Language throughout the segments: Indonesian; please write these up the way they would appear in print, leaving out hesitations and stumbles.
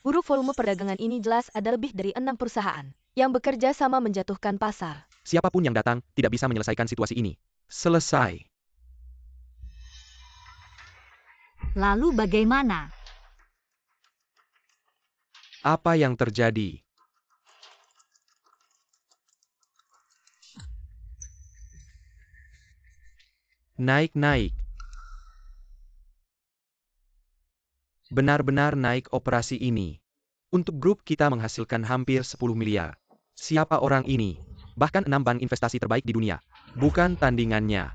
Huruf volume perdagangan ini jelas ada lebih dari 6 perusahaan yang bekerja sama menjatuhkan pasar. Siapapun yang datang tidak bisa menyelesaikan situasi ini. Selesai. Lalu bagaimana? Apa yang terjadi? Naik-naik. Benar-benar naik operasi ini. Untuk grup kita menghasilkan hampir 10 miliar. Siapa orang ini? Bahkan 6 bank investasi terbaik di dunia. Bukan tandingannya.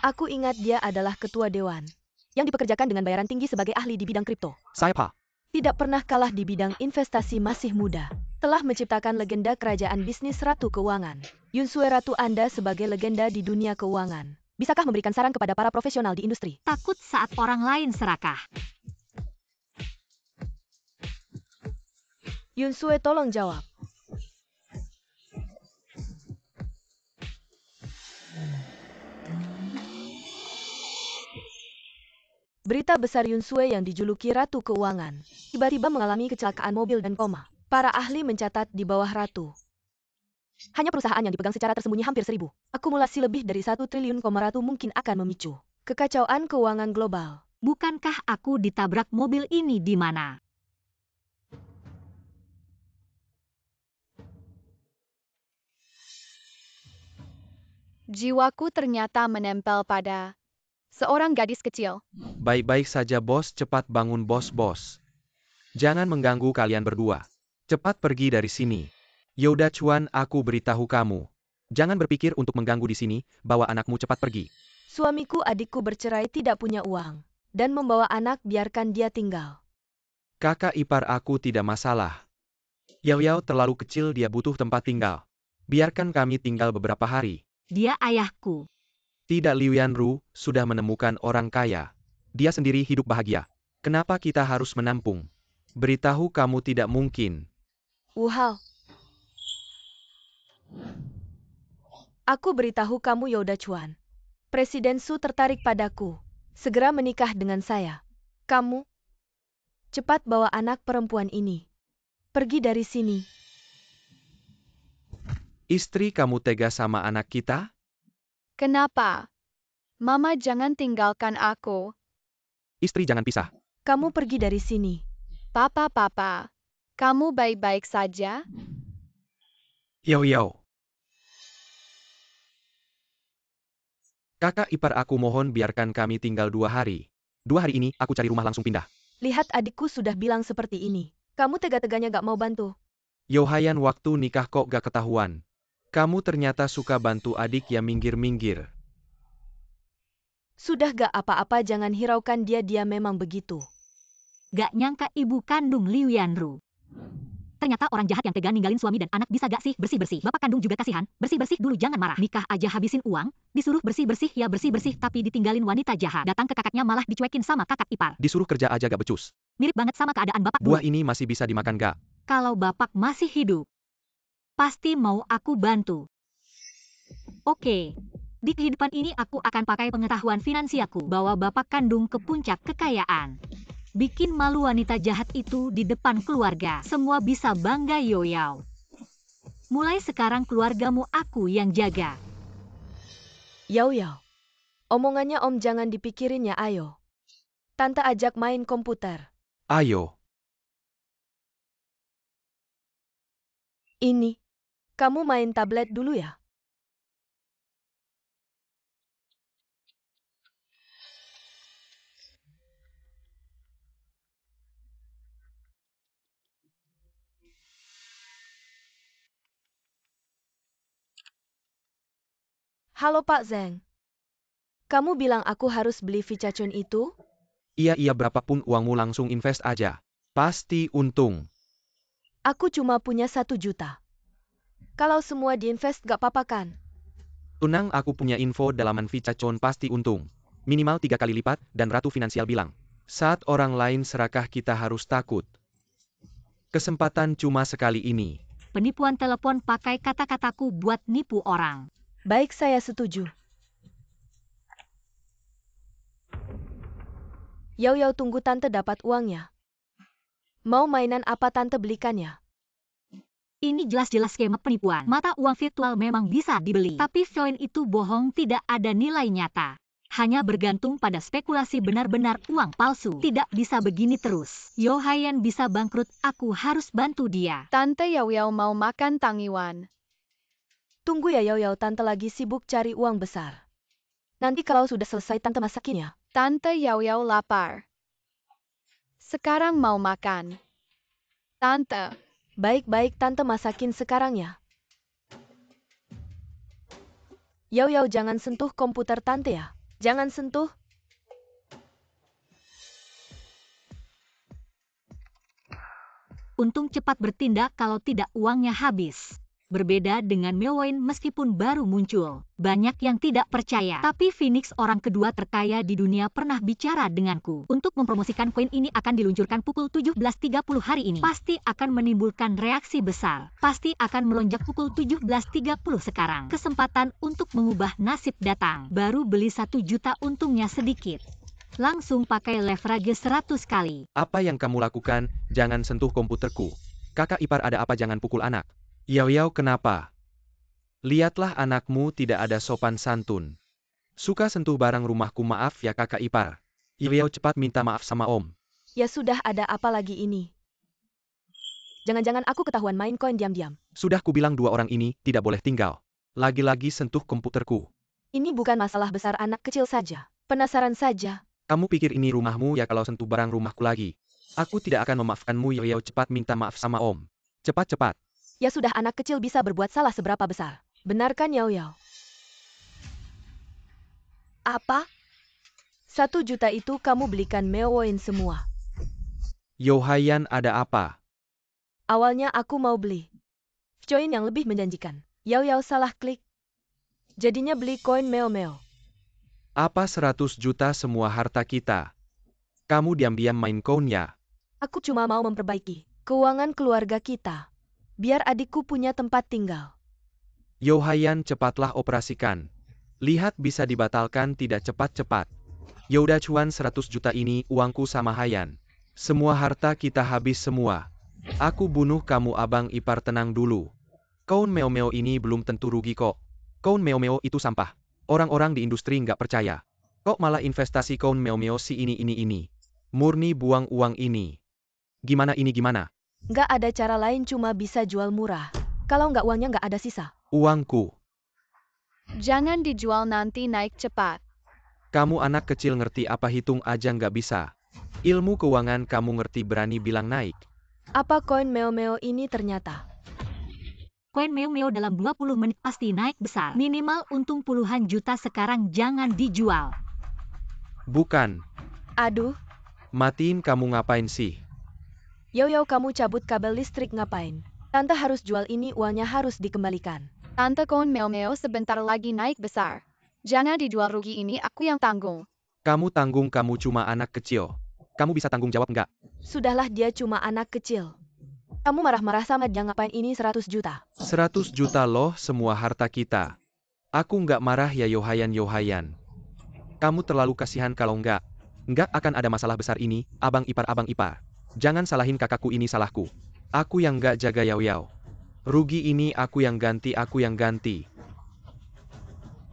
Aku ingat dia adalah ketua dewan yang dipekerjakan dengan bayaran tinggi sebagai ahli di bidang kripto. Siapa? Tidak pernah kalah di bidang investasi, masih muda. Telah menciptakan legenda kerajaan bisnis Ratu Keuangan. Yunsue, Ratu Anda sebagai legenda di dunia keuangan. Bisakah memberikan saran kepada para profesional di industri? Takut saat orang lain serakah. Yunsue, tolong jawab. Berita besar Yunsue yang dijuluki Ratu Keuangan tiba-tiba mengalami kecelakaan mobil dan koma. Para ahli mencatat di bawah Ratu hanya perusahaan yang dipegang secara tersembunyi hampir 1000. Akumulasi lebih dari 1 triliun. Ratu mungkin akan memicu kekacauan keuangan global. Bukankah aku ditabrak mobil ini di mana? Jiwaku ternyata menempel pada seorang gadis kecil. Baik-baik saja bos, cepat bangun bos. Jangan mengganggu kalian berdua. Cepat pergi dari sini. Yoda Chuan, aku beritahu kamu. Jangan berpikir untuk mengganggu di sini, bawa anakmu cepat pergi. Suamiku, adikku bercerai, tidak punya uang dan membawa anak, biarkan dia tinggal. Kakak ipar aku tidak masalah. Yao terlalu kecil, dia butuh tempat tinggal. Biarkan kami tinggal beberapa hari. Dia ayahku. Tidak, Liu Yanru sudah menemukan orang kaya. Dia sendiri hidup bahagia. Kenapa kita harus menampung? Beritahu kamu tidak mungkin. Wuhal. Aku beritahu kamu, Yoda Chuan. Presiden Su tertarik padaku. Segera menikah dengan saya. Kamu cepat bawa anak perempuan ini pergi dari sini. Istri kamu tega sama anak kita? Kenapa? Mama, jangan tinggalkan aku. Istri, jangan pisah. Kamu pergi dari sini. Papa, kamu baik-baik saja? Yao. Kakak ipar aku, mohon biarkan kami tinggal 2 hari. 2 hari ini, aku cari rumah langsung pindah. Lihat, adikku sudah bilang seperti ini. Kamu tega-teganya gak mau bantu. Yohayan, waktu nikah kok gak ketahuan. Kamu ternyata suka bantu adik ya, minggir-minggir. Sudah gak apa-apa, jangan hiraukan dia memang begitu. Gak nyangka ibu kandung Liu Yanru. Ternyata orang jahat yang tega ninggalin suami dan anak. Bisa gak sih bersih-bersih? Bapak kandung juga kasihan. Bersih-bersih dulu, jangan marah. Nikah aja habisin uang, disuruh bersih-bersih ya bersih-bersih, tapi ditinggalin wanita jahat. Datang ke kakaknya malah dicuekin sama kakak ipar. Disuruh kerja aja gak becus. Mirip banget sama keadaan bapak dulu. Buah ini masih bisa dimakan gak? Kalau bapak masih hidup, pasti mau aku bantu. Oke. Di kehidupan ini aku akan pakai pengetahuan finansiaku bawa bapak kandung ke puncak kekayaan. Bikin malu wanita jahat itu di depan keluarga. Semua bisa bangga, Yoyao. Mulai sekarang keluargamu aku yang jaga. Yao. Omongannya Om jangan dipikirin ya, ayo. Tante ajak main komputer. Ayo. Ini. Kamu main tablet dulu ya? Halo Pak Zeng. Kamu bilang aku harus beli Vicachun itu? Iya, berapapun uangmu langsung invest aja. Pasti untung. Aku cuma punya 1 juta. Kalau semua diinvest gak apa-apa kan? Tunang, aku punya info dalaman Vicachon pasti untung. Minimal 3 kali lipat, dan Ratu Finansial bilang. Saat orang lain serakah kita harus takut. Kesempatan cuma sekali ini. Penipuan telepon pakai kata-kataku buat nipu orang. Baik, saya setuju. Yao, tunggu tante dapat uangnya. Mau mainan apa tante belikannya? Ini jelas-jelas skema penipuan. Mata uang virtual memang bisa dibeli, tapi koin itu bohong, tidak ada nilai nyata. Hanya bergantung pada spekulasi, benar-benar uang palsu. Tidak bisa begini terus. Yohayan bisa bangkrut, aku harus bantu dia. Tante Yao Yao mau makan tangiwan. Tunggu ya Yao Yao, tante lagi sibuk cari uang besar. Nanti kalau sudah selesai tante masakin ya. Tante Yao Yao lapar. Sekarang mau makan. Tante. Baik-baik, tante masakin sekarang ya. Yao Yao, jangan sentuh komputer tante ya. Jangan sentuh. Untung cepat bertindak, kalau tidak uangnya habis. Berbeda dengan Meowen, meskipun baru muncul, banyak yang tidak percaya. Tapi Phoenix, orang kedua terkaya di dunia, pernah bicara denganku. Untuk mempromosikan koin ini akan diluncurkan pukul 17.30 hari ini. Pasti akan menimbulkan reaksi besar. Pasti akan melonjak pukul 17.30 sekarang. Kesempatan untuk mengubah nasib datang. Baru beli 1 juta, untungnya sedikit. Langsung pakai leverage 100 kali. Apa yang kamu lakukan? Jangan sentuh komputerku. Kakak ipar, ada apa? Jangan pukul anak. Yao Yao, kenapa? Lihatlah anakmu tidak ada sopan santun. Suka sentuh barang rumahku. Maaf ya kakak ipar. Yao Yao, cepat minta maaf sama om. Ya sudah, ada apa lagi ini? Jangan-jangan aku ketahuan main koin diam-diam. Sudah kubilang dua orang ini tidak boleh tinggal. Lagi-lagi sentuh komputerku. Ini bukan masalah besar, anak kecil saja. Penasaran saja. Kamu pikir ini rumahmu ya? Kalau sentuh barang rumahku lagi, aku tidak akan memaafkanmu. Yao Yao, cepat minta maaf sama om. Cepat-cepat. Ya sudah, anak kecil bisa berbuat salah seberapa besar. Benarkan Yao Yao? Apa? 1 juta itu kamu belikan Meowen semua? Yohayan, ada apa? Awalnya aku mau beli koin yang lebih menjanjikan. Yao Yao salah klik. Jadinya beli koin Meo. Apa 100 juta semua harta kita? Kamu diam-diam main koin ya? Aku cuma mau memperbaiki keuangan keluarga kita. Biar adikku punya tempat tinggal. Yohayan, cepatlah operasikan. Lihat bisa dibatalkan tidak cepat-cepat. Yaudah cuan 100 juta ini uangku sama Hayan. Semua harta kita habis semua. Aku bunuh kamu abang ipar, tenang dulu. Koin Meo ini belum tentu rugi kok. Koin Meo itu sampah. Orang-orang di industri nggak percaya. Kok malah investasi koin Meo si ini. Murni buang uang ini. Gimana ini gimana? Nggak ada cara lain, cuma bisa jual murah. Kalau nggak, uangnya nggak ada sisa. Uangku. Jangan dijual, nanti naik cepat. Kamu anak kecil ngerti apa? Hitung aja nggak bisa. Ilmu keuangan kamu ngerti, berani bilang naik. Apa koin Meo ini ternyata? Koin Meo dalam 20 menit pasti naik besar. Minimal untung puluhan juta sekarang, jangan dijual. Bukan. Aduh, Matiin, kamu ngapain sih? Yao Yao, kamu cabut kabel listrik ngapain? Tante harus jual ini, uangnya harus dikembalikan. Tante, koin Meo sebentar lagi naik besar. Jangan dijual, rugi ini aku yang tanggung. Kamu tanggung, kamu cuma anak kecil. Kamu bisa tanggung jawab nggak? Sudahlah, dia cuma anak kecil. Kamu marah-marah sama dia ngapain? Ini 100 juta. 100 juta loh semua harta kita. Aku nggak marah ya Yohayan. Kamu terlalu kasihan, kalau nggak akan ada masalah besar ini, abang ipar. Jangan salahin kakakku, ini salahku. Aku yang nggak jaga Yao Yao. Rugi ini aku yang ganti.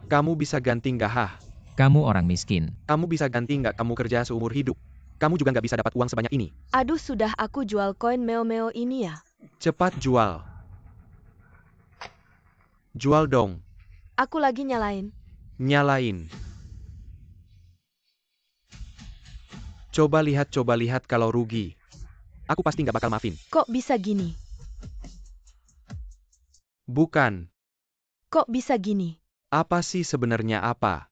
Kamu bisa ganti nggak? Kamu orang miskin. Kamu bisa ganti nggak? Kamu kerja seumur hidup. Kamu juga nggak bisa dapat uang sebanyak ini. Aduh, sudah, aku jual koin Meo ini ya. Cepat jual. Jual dong. Aku lagi nyalain. Nyalain. Coba lihat kalau rugi. Aku pasti nggak bakal maafin. Kok bisa gini? Bukan. Kok bisa gini? Apa sih sebenarnya apa?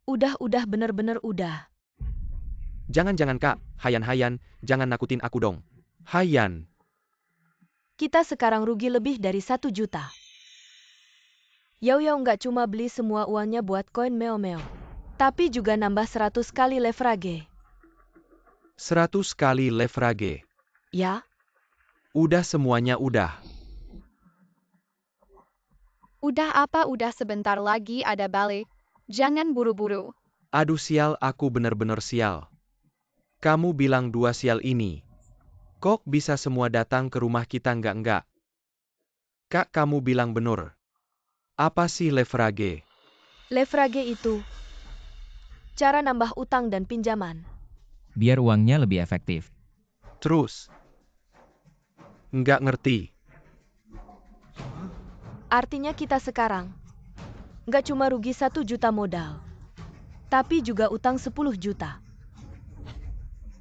Udah, bener-bener udah. Jangan Kak, Hayan, jangan nakutin aku dong. Hayan. Kita sekarang rugi lebih dari 1 juta. Yao Yao nggak cuma beli semua uangnya buat koin Meo, tapi juga nambah 100 kali leverage. 100 kali leverage. Ya? Udah semuanya udah. Udah apa? Udah, sebentar lagi ada balik. Jangan buru-buru. Aduh sial, aku bener-bener sial. Kamu bilang 2 sial ini. Kok bisa semua datang ke rumah kita enggak? Kak, kamu bilang benar. Apa sih leverage? Leverage itu cara nambah utang dan pinjaman. Biar uangnya lebih efektif. Terus? Nggak ngerti. Artinya kita sekarang nggak cuma rugi 1 juta modal, tapi juga utang 10 juta.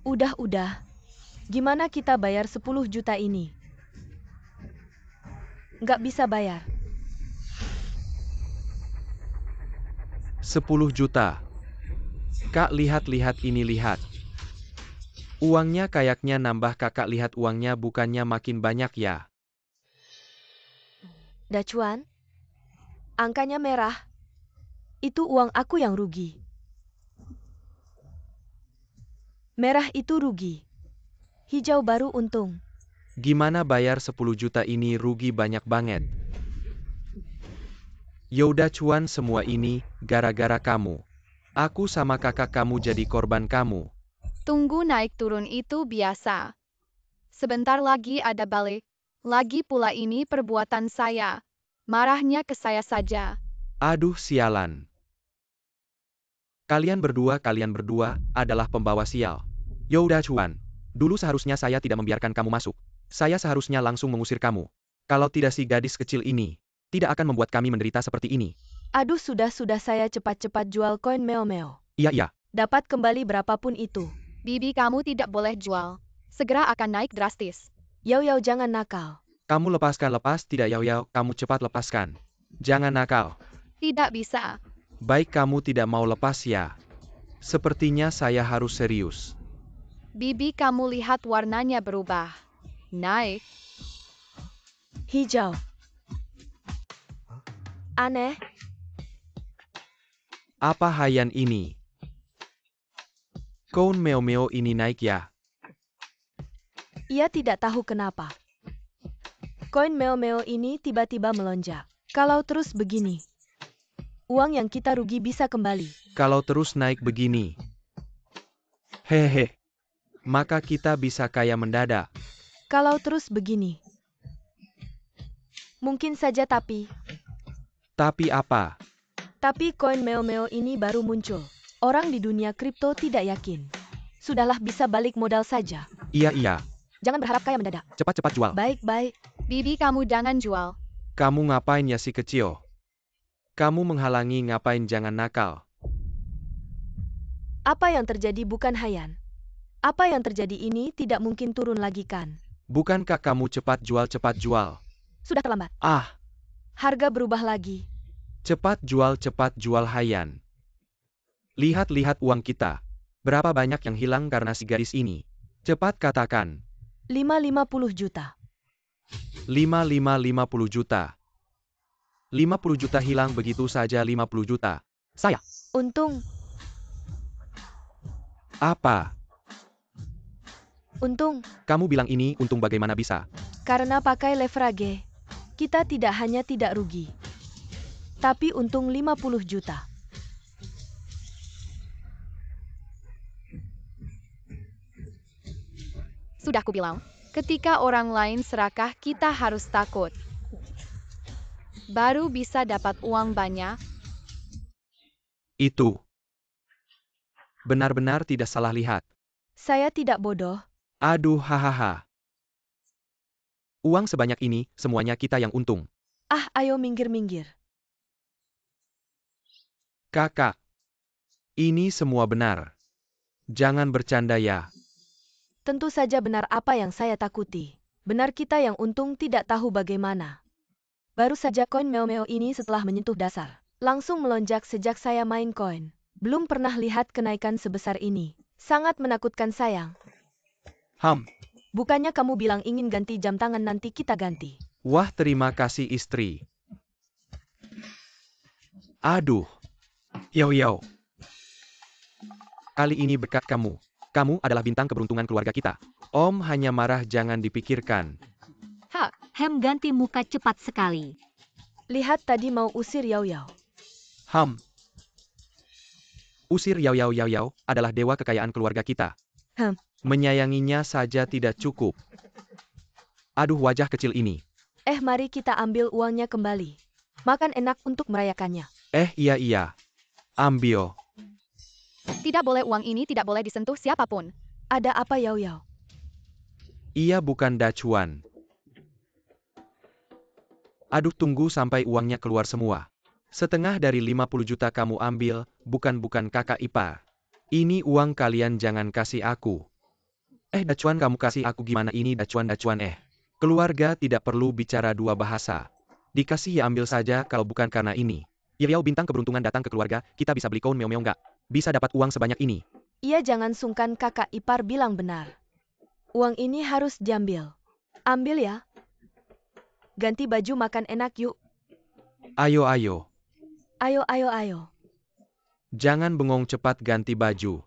Udah. Gimana kita bayar 10 juta ini? Nggak bisa bayar. 10 juta. Kak, lihat ini lihat. Uangnya kayaknya nambah. Kakak lihat uangnya bukannya makin banyak ya. Dacuan, angkanya merah. Itu uang aku yang rugi. Merah itu rugi. Hijau baru untung. Gimana bayar 10 juta ini rugi banyak banget. Yaudah cuan, semua ini gara-gara kamu. Aku sama kakak kamu jadi korban kamu. Tunggu, naik turun itu biasa. Sebentar lagi ada balik. Lagi pula ini perbuatan saya. Marahnya ke saya saja. Aduh sialan. Kalian berdua adalah pembawa sial. Yaudah cuan. Dulu seharusnya saya tidak membiarkan kamu masuk. Saya seharusnya langsung mengusir kamu. Kalau tidak, si gadis kecil ini tidak akan membuat kami menderita seperti ini. Aduh, sudah saya cepat-cepat jual koin meo-meo. Iya. Dapat kembali berapapun itu. Bibi, kamu tidak boleh jual. Segera akan naik drastis. Yau, jangan nakal. Kamu lepaskan, lepas tidak Yau, kamu cepat lepaskan. Jangan nakal. Tidak bisa. Baik, kamu tidak mau lepas ya. Sepertinya saya harus serius. Bibi, kamu lihat warnanya berubah. Naik. Hijau. Aneh. Apa hayan ini? Koin meo-meo ini naik ya? Ia tidak tahu kenapa. Koin meo-meo ini tiba-tiba melonjak. Kalau terus begini, uang yang kita rugi bisa kembali. Kalau terus naik begini, hehe, maka kita bisa kaya mendadak. Kalau terus begini, mungkin saja, tapi apa? Tapi koin meo-meo ini baru muncul. Orang di dunia kripto tidak yakin. Sudahlah, bisa balik modal saja. Iya. Jangan berharap kaya mendadak. Cepat jual. Baik. Bibi, kamu jangan jual. Kamu ngapain ya si kecil? Kamu menghalangi ngapain? Jangan nakal. Apa yang terjadi bukan hayan. Apa yang terjadi ini tidak mungkin turun lagi kan? Bukankah kamu cepat jual? Sudah terlambat. Harga berubah lagi. Cepat jual hayan. Lihat uang kita. Berapa banyak yang hilang karena si gadis ini? Cepat katakan. 50 juta. 50 juta. 50 juta hilang begitu saja. 50 juta. Saya. Untung. Apa? Untung. Kamu bilang ini untung, bagaimana bisa? Karena pakai leverage, kita tidak hanya tidak rugi, tapi untung 50 juta. Sudah kubilang, ketika orang lain serakah kita harus takut. Baru bisa dapat uang banyak. Itu benar-benar tidak salah lihat. Saya tidak bodoh. Aduh, hahaha. Uang sebanyak ini, semuanya kita yang untung. Ayo minggir. Kakak, ini semua benar. Jangan bercanda ya. Tentu saja benar apa yang saya takuti. Benar, kita yang untung tidak tahu bagaimana. Baru saja koin meo-meo ini setelah menyentuh dasar, langsung melonjak sejak saya main koin. Belum pernah lihat kenaikan sebesar ini. Sangat menakutkan, sayang. Bukannya kamu bilang ingin ganti jam tangan, nanti kita ganti. Wah, terima kasih istri. Aduh. Yo. Kali ini berkat kamu. Kamu adalah bintang keberuntungan keluarga kita. Om hanya marah, jangan dipikirkan. Hem ganti muka cepat sekali. Lihat, tadi mau usir Yao. Usir Yao adalah dewa kekayaan keluarga kita. Menyayanginya saja tidak cukup. Aduh wajah kecil ini. Mari kita ambil uangnya kembali. Makan enak untuk merayakannya. Iya. Ambil. Tidak boleh, uang ini tidak boleh disentuh siapapun. Ada apa Yao Yao? Iya bukan Dacuan. Aduh tunggu sampai uangnya keluar semua. Setengah dari 50 juta kamu ambil, bukan kakak ipar. Ini uang kalian jangan kasih aku. Dacuan kamu kasih aku gimana ini Dacuan. Keluarga tidak perlu bicara dua bahasa. Dikasih ya ambil saja kalau bukan karena ini. Yao bintang keberuntungan datang ke keluarga, kita bisa beli koin meow nggak? Bisa dapat uang sebanyak ini. Iya jangan sungkan kakak ipar bilang benar. Uang ini harus diambil. Ambil ya. Ganti baju makan enak yuk. Ayo. Ayo. Jangan bengong cepat ganti baju.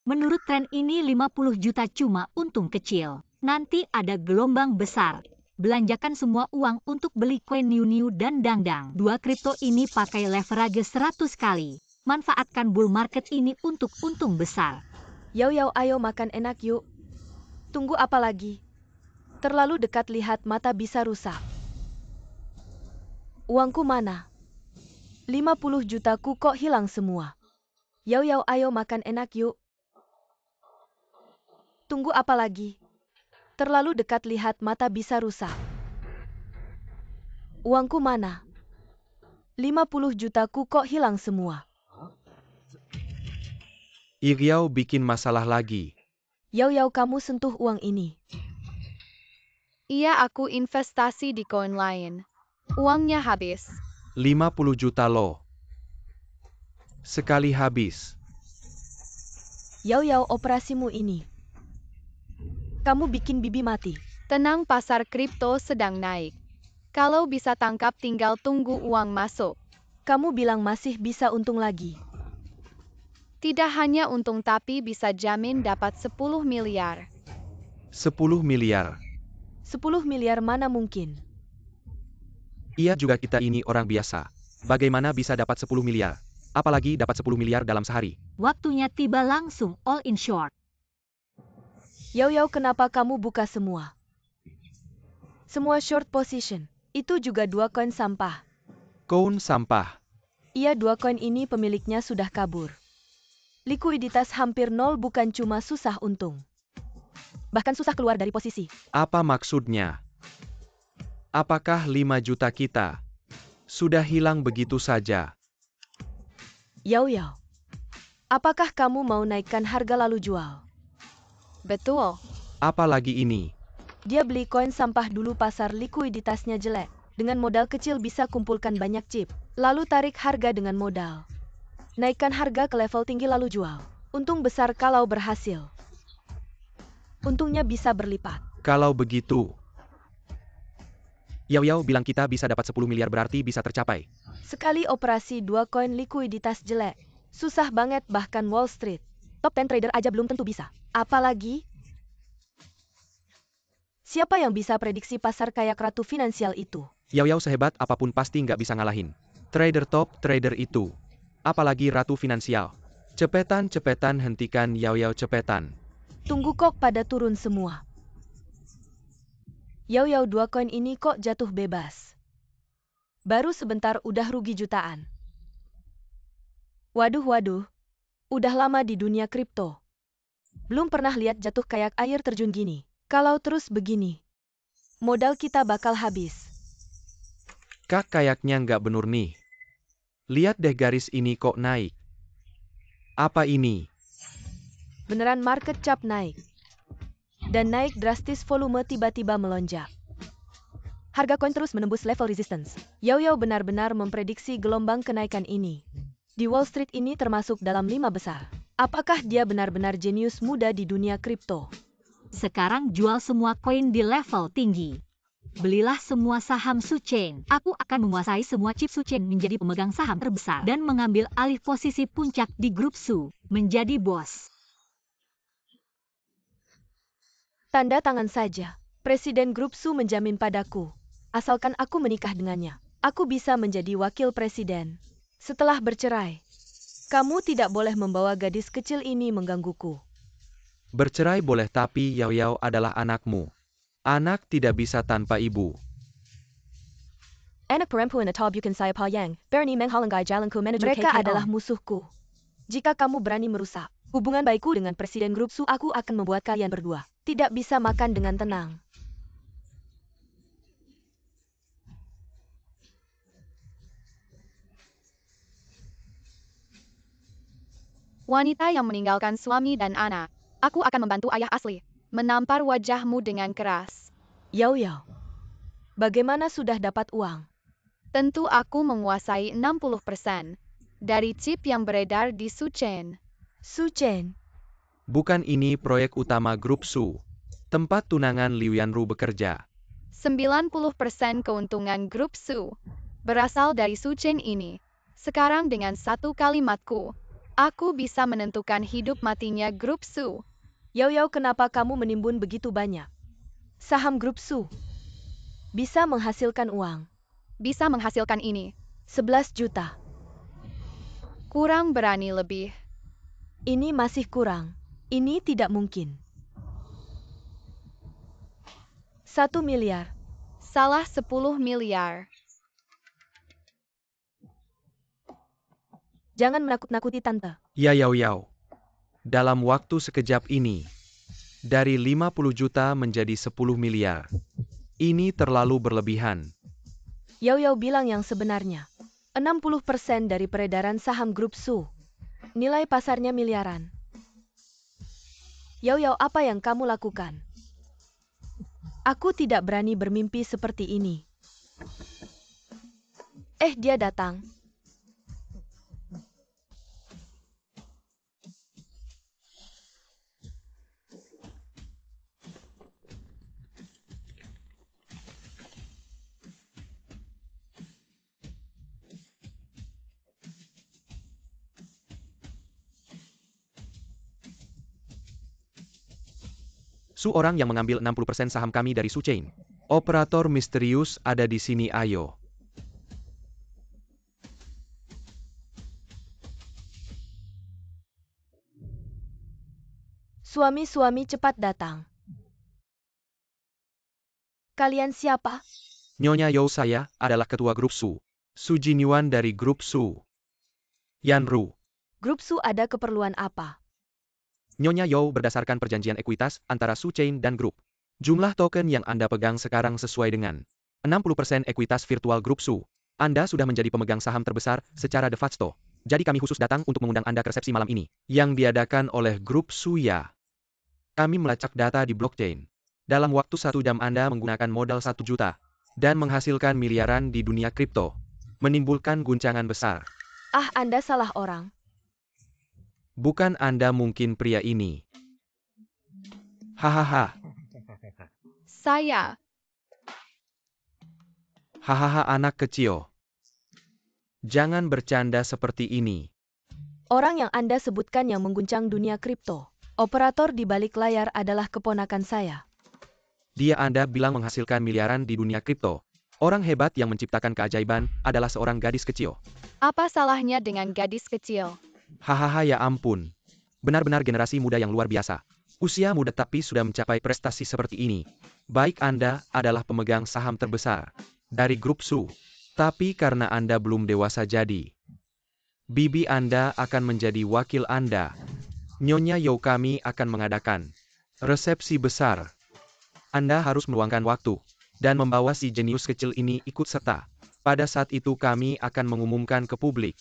Menurut tren ini 50 juta cuma untung kecil. Nanti ada gelombang besar. Belanjakan semua uang untuk beli koin Niu dan Dangdang. Dua kripto ini pakai leverage 100 kali. Manfaatkan bull market ini untuk untung besar. Yao ayo makan enak yuk. Tunggu apa lagi? Terlalu dekat lihat mata bisa rusak. Uangku mana? 50 jutaku kok hilang semua. Yao ayo makan enak yuk. Tunggu apa lagi? Terlalu dekat lihat mata bisa rusak. Uangku mana? 50 jutaku kok hilang semua. Yao bikin masalah lagi. Yao kamu sentuh uang ini. Iya aku investasi di koin lain. Uangnya habis. 50 juta loh. Sekali habis. Yao operasimu ini. Kamu bikin bibi mati. Tenang, pasar kripto sedang naik. Kalau bisa tangkap tinggal tunggu uang masuk. Kamu bilang masih bisa untung lagi. Tidak hanya untung tapi bisa jamin dapat 10 miliar. 10 miliar. 10 miliar mana mungkin? Iya juga kita ini orang biasa. Bagaimana bisa dapat 10 miliar? Apalagi dapat 10 miliar dalam sehari. Waktunya tiba langsung all in short. Yao kenapa kamu buka semua? Semua short position. Itu juga 2 koin sampah. Koin sampah. Iya 2 koin ini pemiliknya sudah kabur. Likuiditas hampir nol bukan cuma susah untung. Bahkan susah keluar dari posisi. Apa maksudnya? Apakah 5 juta kita sudah hilang begitu saja? Yao, apakah kamu mau naikkan harga lalu jual? Betul. Apalagi ini? Dia beli koin sampah dulu pasar likuiditasnya jelek. Dengan modal kecil bisa kumpulkan banyak chip. Lalu tarik harga dengan modal. Naikkan harga ke level tinggi lalu jual. Untung besar kalau berhasil. Untungnya bisa berlipat. Kalau begitu, Yao bilang kita bisa dapat 10 miliar berarti bisa tercapai. Sekali operasi 2 koin likuiditas jelek. Susah banget bahkan Wall Street. Top 10 trader aja belum tentu bisa. Apalagi? Siapa yang bisa prediksi pasar kayak ratu finansial itu? Yao sehebat apapun pasti nggak bisa ngalahin trader top trader itu. Apalagi ratu finansial. Cepetan hentikan Yao cepetan. Tunggu kok pada turun semua. Yao 2 koin ini kok jatuh bebas. Baru sebentar udah rugi jutaan. Waduh. Udah lama di dunia kripto. Belum pernah lihat jatuh kayak air terjun gini. Kalau terus begini, modal kita bakal habis. Kak kayaknya nggak bener nih. Lihat deh garis ini kok naik. Apa ini? Beneran market cap naik. Dan naik drastis, volume tiba-tiba melonjak. Harga koin terus menembus level resistance. Yao benar-benar memprediksi gelombang kenaikan ini. Di Wall Street ini termasuk dalam 5 besar. Apakah dia benar-benar jenius muda di dunia kripto? Sekarang jual semua koin di level tinggi. Belilah semua saham Suchain. Aku akan menguasai semua chip Suchain menjadi pemegang saham terbesar dan mengambil alih posisi puncak di grup Su. Menjadi bos. Tanda tangan saja. Presiden grup Su menjamin padaku. Asalkan aku menikah dengannya, aku bisa menjadi wakil presiden. Setelah bercerai, kamu tidak boleh membawa gadis kecil ini menggangguku. Bercerai boleh tapi Yao Yao adalah anakmu. Anak tidak bisa tanpa ibu. Anak perempuan atau bukan saya Yang, berani menghalangi jalanku menuju KKO. Mereka adalah musuhku. Jika kamu berani merusak hubungan baikku dengan Presiden Grup Su, aku akan membuat kalian berdua tidak bisa makan dengan tenang. Wanita yang meninggalkan suami dan anak. Aku akan membantu ayah asli. Menampar wajahmu dengan keras. Yao Yao, bagaimana sudah dapat uang? Tentu aku menguasai 60% dari chip yang beredar di Suchen. Suchen, Bukan ini proyek utama Grup Su. Tempat tunangan Liu Yanru bekerja. 90% keuntungan Grup Su berasal dari Suchen ini. Sekarang dengan satu kalimatku, aku bisa menentukan hidup matinya Grup Su. Yao Yao, kenapa kamu menimbun begitu banyak? Saham Grup Su bisa menghasilkan uang. Bisa menghasilkan ini. 11 juta. Kurang berani lebih. Ini masih kurang. Ini tidak mungkin. 1 miliar. Salah 10 miliar. Jangan menakut-nakuti tante. Ya Yao Yao. Dalam waktu sekejap ini, dari 50 juta menjadi 10 miliar. Ini terlalu berlebihan. Yao Yao bilang yang sebenarnya. 60% dari peredaran saham Grup Su. Nilai pasarnya miliaran. Yao Yao, apa yang kamu lakukan? Aku tidak berani bermimpi seperti ini. Dia datang. Su orang yang mengambil 60% saham kami dari Su Chain. Operator misterius ada di sini, ayo. Suami-suami cepat datang. Kalian siapa? Nyonya Yao, saya adalah ketua Grup Su. Su Jinyuan dari Grup Su. Yanru. Grup Su ada keperluan apa? Nyonya Yao, berdasarkan perjanjian ekuitas antara Su Chain dan grup. Jumlah token yang Anda pegang sekarang sesuai dengan 60% ekuitas virtual Grup Su. Anda sudah menjadi pemegang saham terbesar secara de facto. Jadi kami khusus datang untuk mengundang Anda ke resepsi malam ini, yang diadakan oleh Grup Su ya. Kami melacak data di blockchain. Dalam waktu 1 jam Anda menggunakan modal 1 juta, dan menghasilkan miliaran di dunia kripto. Menimbulkan guncangan besar. Anda salah orang. Bukan Anda, mungkin pria ini. Hahaha. Saya. Hahaha, anak kecil. Jangan bercanda seperti ini. Orang yang Anda sebutkan yang mengguncang dunia kripto. Operator di balik layar adalah keponakan saya. Dia Anda bilang menghasilkan miliaran di dunia kripto. Orang hebat yang menciptakan keajaiban adalah seorang gadis kecil. Apa salahnya dengan gadis kecil? Hahaha, ya ampun. Benar-benar generasi muda yang luar biasa. Usia muda tapi sudah mencapai prestasi seperti ini. Baik, Anda adalah pemegang saham terbesar dari Grup Su. Tapi karena Anda belum dewasa jadi, bibi Anda akan menjadi wakil Anda. Nyonya Yao, kami akan mengadakan resepsi besar. Anda harus meluangkan waktu dan membawa si jenius kecil ini ikut serta. Pada saat itu kami akan mengumumkan ke publik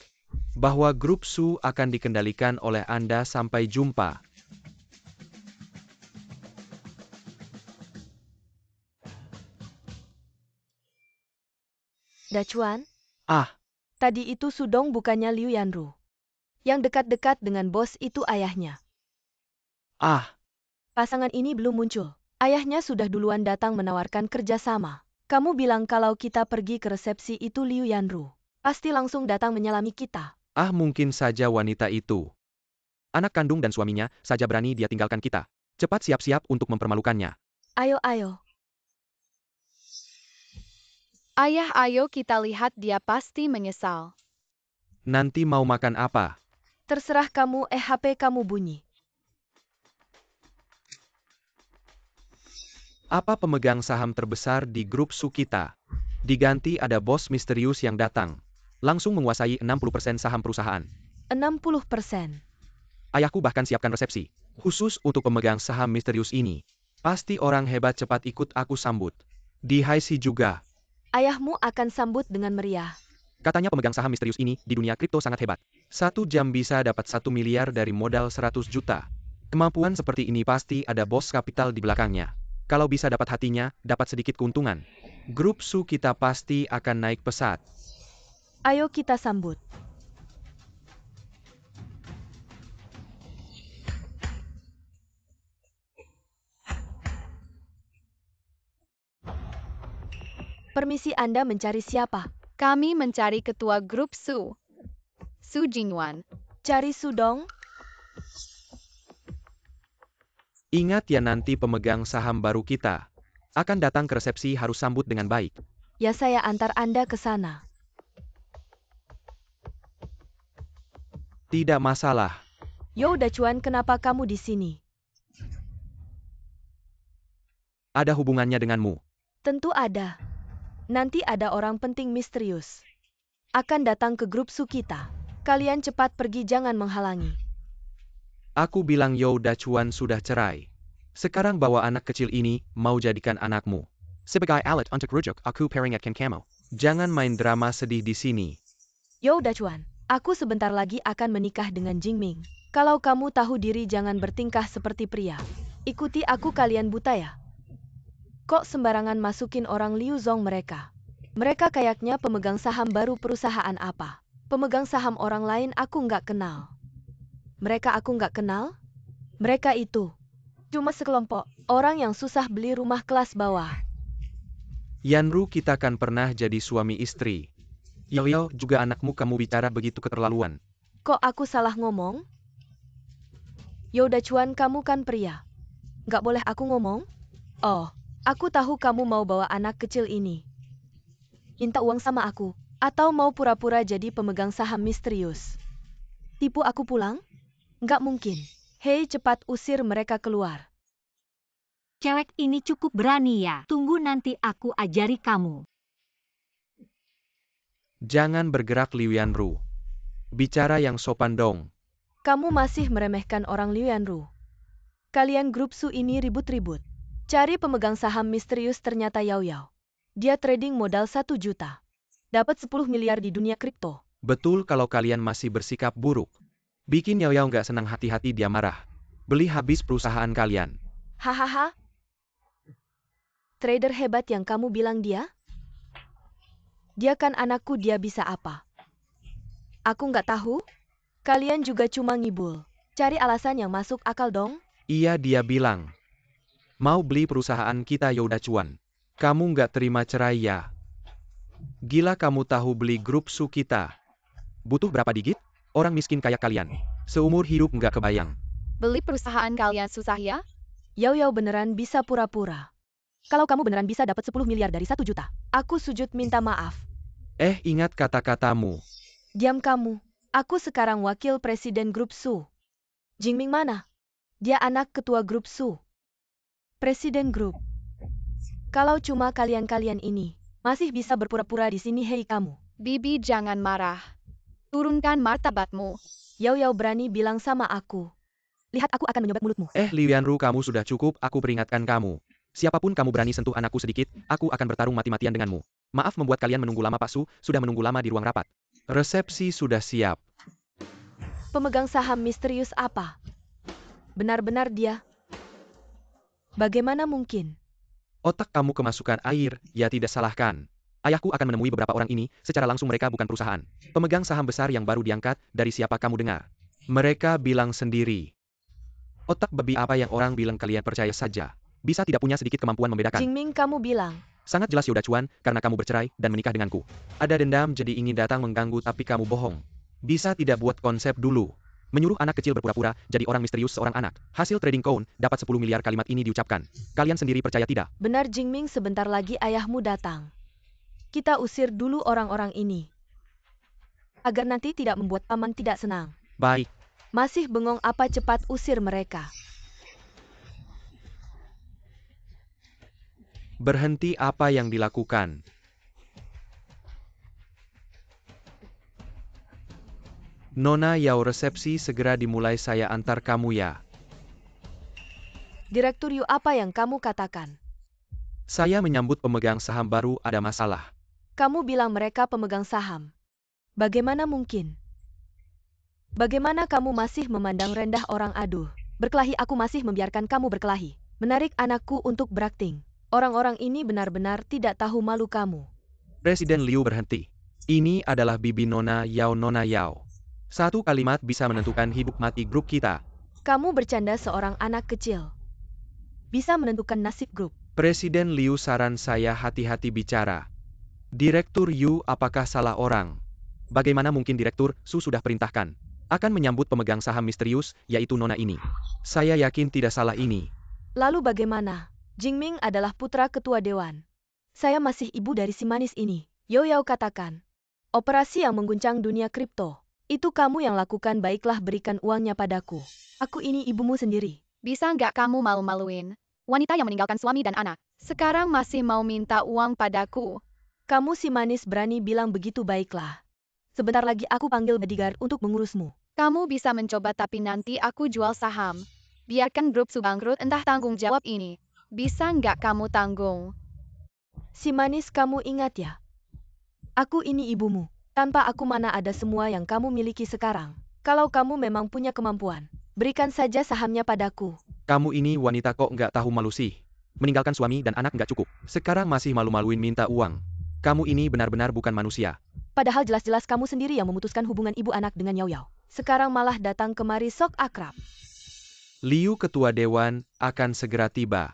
bahwa Grup Su akan dikendalikan oleh Anda. Sampai jumpa. Dachuan? Tadi itu Sudong, bukannya Liu Yanru. Yang dekat-dekat dengan bos itu ayahnya. Pasangan ini belum muncul. Ayahnya sudah duluan datang menawarkan kerjasama. Kamu bilang kalau kita pergi ke resepsi itu Liu Yanru pasti langsung datang menyelami kita. Mungkin saja wanita itu. Anak kandung dan suaminya saja berani dia tinggalkan kita. Cepat siap-siap untuk mempermalukannya. Ayo. Ayah, ayo kita lihat, dia pasti menyesal. Nanti mau makan apa? Terserah kamu. HP kamu bunyi. Apa pemegang saham terbesar di grup Su kita? Diganti ada bos misterius yang datang. Langsung menguasai 60% saham perusahaan. 60%. Ayahku bahkan siapkan resepsi. Khusus untuk pemegang saham misterius ini. Pasti orang hebat cepat ikut aku sambut. Di Haisi juga. Ayahmu akan sambut dengan meriah. Katanya pemegang saham misterius ini di dunia kripto sangat hebat. 1 jam bisa dapat 1 miliar dari modal 100 juta. Kemampuan seperti ini pasti ada bos kapital di belakangnya. Kalau bisa dapat hatinya, dapat sedikit keuntungan. Grup Su kita pasti akan naik pesat. Ayo kita sambut. Permisi, Anda mencari siapa? Kami mencari ketua grup Su. Su Jingwan. Cari Sudong? Ingat ya, nanti pemegang saham baru kita akan datang ke resepsi, harus sambut dengan baik. Ya, saya antar Anda ke sana. Tidak masalah. Yo Dachuan, kenapa kamu di sini? Ada hubungannya denganmu. Tentu ada. Nanti ada orang penting misterius akan datang ke grup Su kita. Kalian cepat pergi, jangan menghalangi. Aku bilang Yo Dachuan sudah cerai. Sekarang bawa anak kecil ini, mau jadikan anakmu. Sebagai alat untuk rujuk, aku peringatkan kamu. Jangan main drama sedih di sini. Yo Dachuan, aku sebentar lagi akan menikah dengan Jingming. Kalau kamu tahu diri, jangan bertingkah seperti pria. Ikuti aku, kalian buta ya? Kok sembarangan masukin orang Liu Zong mereka? Mereka kayaknya pemegang saham baru perusahaan apa? Pemegang saham orang lain aku nggak kenal. Mereka aku nggak kenal? Mereka itu cuma sekelompok orang yang susah beli rumah kelas bawah. Yanru, kita kan pernah jadi suami istri. Yo juga anakmu, kamu bicara begitu keterlaluan. Kok aku salah ngomong? Yo Dachuan, kamu kan pria. Nggak boleh aku ngomong? Oh, aku tahu kamu mau bawa anak kecil ini. Minta uang sama aku, atau mau pura-pura jadi pemegang saham misterius. Tipu aku pulang? Nggak mungkin. Hei, cepat usir mereka keluar. Cewek ini cukup berani ya. Tunggu nanti aku ajari kamu. Jangan bergerak, Liu Yanru. Bicara yang sopan dong. Kamu masih meremehkan orang Liu Yanru. Kalian grup Su ini ribut-ribut. Cari pemegang saham misterius, ternyata Yao Yao. Dia trading modal 1 juta. Dapat 10 miliar di dunia kripto. Betul, kalau kalian masih bersikap buruk. Bikin Yao Yao nggak senang, hati-hati dia marah. Beli habis perusahaan kalian. Hahaha. Trader hebat yang kamu bilang dia? Dia kan anakku, dia bisa apa? Aku nggak tahu. Kalian juga cuma ngibul. Cari alasan yang masuk akal dong. Iya, dia bilang mau beli perusahaan kita, Yo Dachuan. Kamu nggak terima cerai ya? Gila, kamu tahu beli grup Su kita butuh berapa digit? Orang miskin kayak kalian seumur hidup nggak kebayang. Beli perusahaan kalian susah ya? Yao Yao beneran bisa pura-pura. Kalau kamu beneran bisa dapat 10 miliar dari 1 juta, aku sujud minta maaf. Ingat kata-katamu. Diam kamu. Aku sekarang wakil presiden grup Su. Jingming mana? Dia anak ketua grup Su. Presiden grup. Kalau cuma kalian-kalian ini masih bisa berpura-pura di sini, hei kamu. Bibi, jangan marah. Turunkan martabatmu. Yao Yao berani bilang sama aku. Lihat, aku akan menyobek mulutmu. Liu Yanru, kamu sudah cukup, aku peringatkan kamu. Siapapun kamu berani sentuh anakku sedikit, aku akan bertarung mati-matian denganmu. Maaf membuat kalian menunggu lama, Pak Su, sudah menunggu lama di ruang rapat. Resepsi sudah siap. Pemegang saham misterius apa? Benar-benar dia? Bagaimana mungkin? Otak kamu kemasukan air, ya tidak salahkan. Ayahku akan menemui beberapa orang ini, secara langsung mereka bukan perusahaan. Pemegang saham besar yang baru diangkat, dari siapa kamu dengar? Mereka bilang sendiri. Otak babi apa yang orang bilang kalian percaya saja. Bisa tidak punya sedikit kemampuan membedakan. Jingming, kamu bilang. Sangat jelas, Yo Dachuan, karena kamu bercerai dan menikah denganku. Ada dendam, jadi ingin datang mengganggu, tapi kamu bohong. Bisa tidak buat konsep dulu. Menyuruh anak kecil berpura-pura jadi orang misterius seorang anak. Hasil trading count, dapat 10 miliar, kalimat ini diucapkan. Kalian sendiri percaya tidak? Benar Jingming, sebentar lagi ayahmu datang. Kita usir dulu orang-orang ini. Agar nanti tidak membuat paman tidak senang. Baik. Masih bengong apa, cepat usir mereka. Berhenti apa yang dilakukan. Nona Yao, resepsi segera dimulai, saya antar kamu ya. Direktur Yu, apa yang kamu katakan? Saya menyambut pemegang saham baru, ada masalah. Kamu bilang mereka pemegang saham. Bagaimana mungkin? Bagaimana kamu masih memandang rendah orang? Aduh, berkelahi, aku masih membiarkan kamu berkelahi. Menarik anakku untuk berakting. Orang-orang ini benar-benar tidak tahu malu kamu. Presiden Liu berhenti. Ini adalah bibi Nona Yao. Nona Yao. Satu kalimat bisa menentukan hidup mati grup kita. Kamu bercanda, seorang anak kecil bisa menentukan nasib grup. Presiden Liu, saran saya hati-hati bicara. Direktur Yu, apakah salah orang? Bagaimana mungkin Direktur Su sudah perintahkan akan menyambut pemegang saham misterius, yaitu Nona ini. Saya yakin tidak salah ini. Lalu bagaimana? Jingming adalah putra ketua dewan. Saya masih ibu dari si manis ini. Yo Yao katakan, operasi yang mengguncang dunia kripto. Itu kamu yang lakukan, baiklah berikan uangnya padaku. Aku ini ibumu sendiri. Bisa nggak kamu malu-maluin? Wanita yang meninggalkan suami dan anak, sekarang masih mau minta uang padaku. Kamu si manis berani bilang begitu, baiklah. Sebentar lagi aku panggil bodyguard untuk mengurusmu. Kamu bisa mencoba, tapi nanti aku jual saham. Biarkan grup Su bangkrut, entah tanggung jawab ini. Bisa nggak kamu tanggung? Si manis, kamu ingat ya? Aku ini ibumu. Tanpa aku mana ada semua yang kamu miliki sekarang. Kalau kamu memang punya kemampuan, berikan saja sahamnya padaku. Kamu ini wanita kok nggak tahu malu sih? Meninggalkan suami dan anak nggak cukup. Sekarang masih malu-maluin minta uang. Kamu ini benar-benar bukan manusia. Padahal jelas-jelas kamu sendiri yang memutuskan hubungan ibu anak dengan Yao Yao. Sekarang malah datang kemari sok akrab. Liu, ketua dewan, akan segera tiba.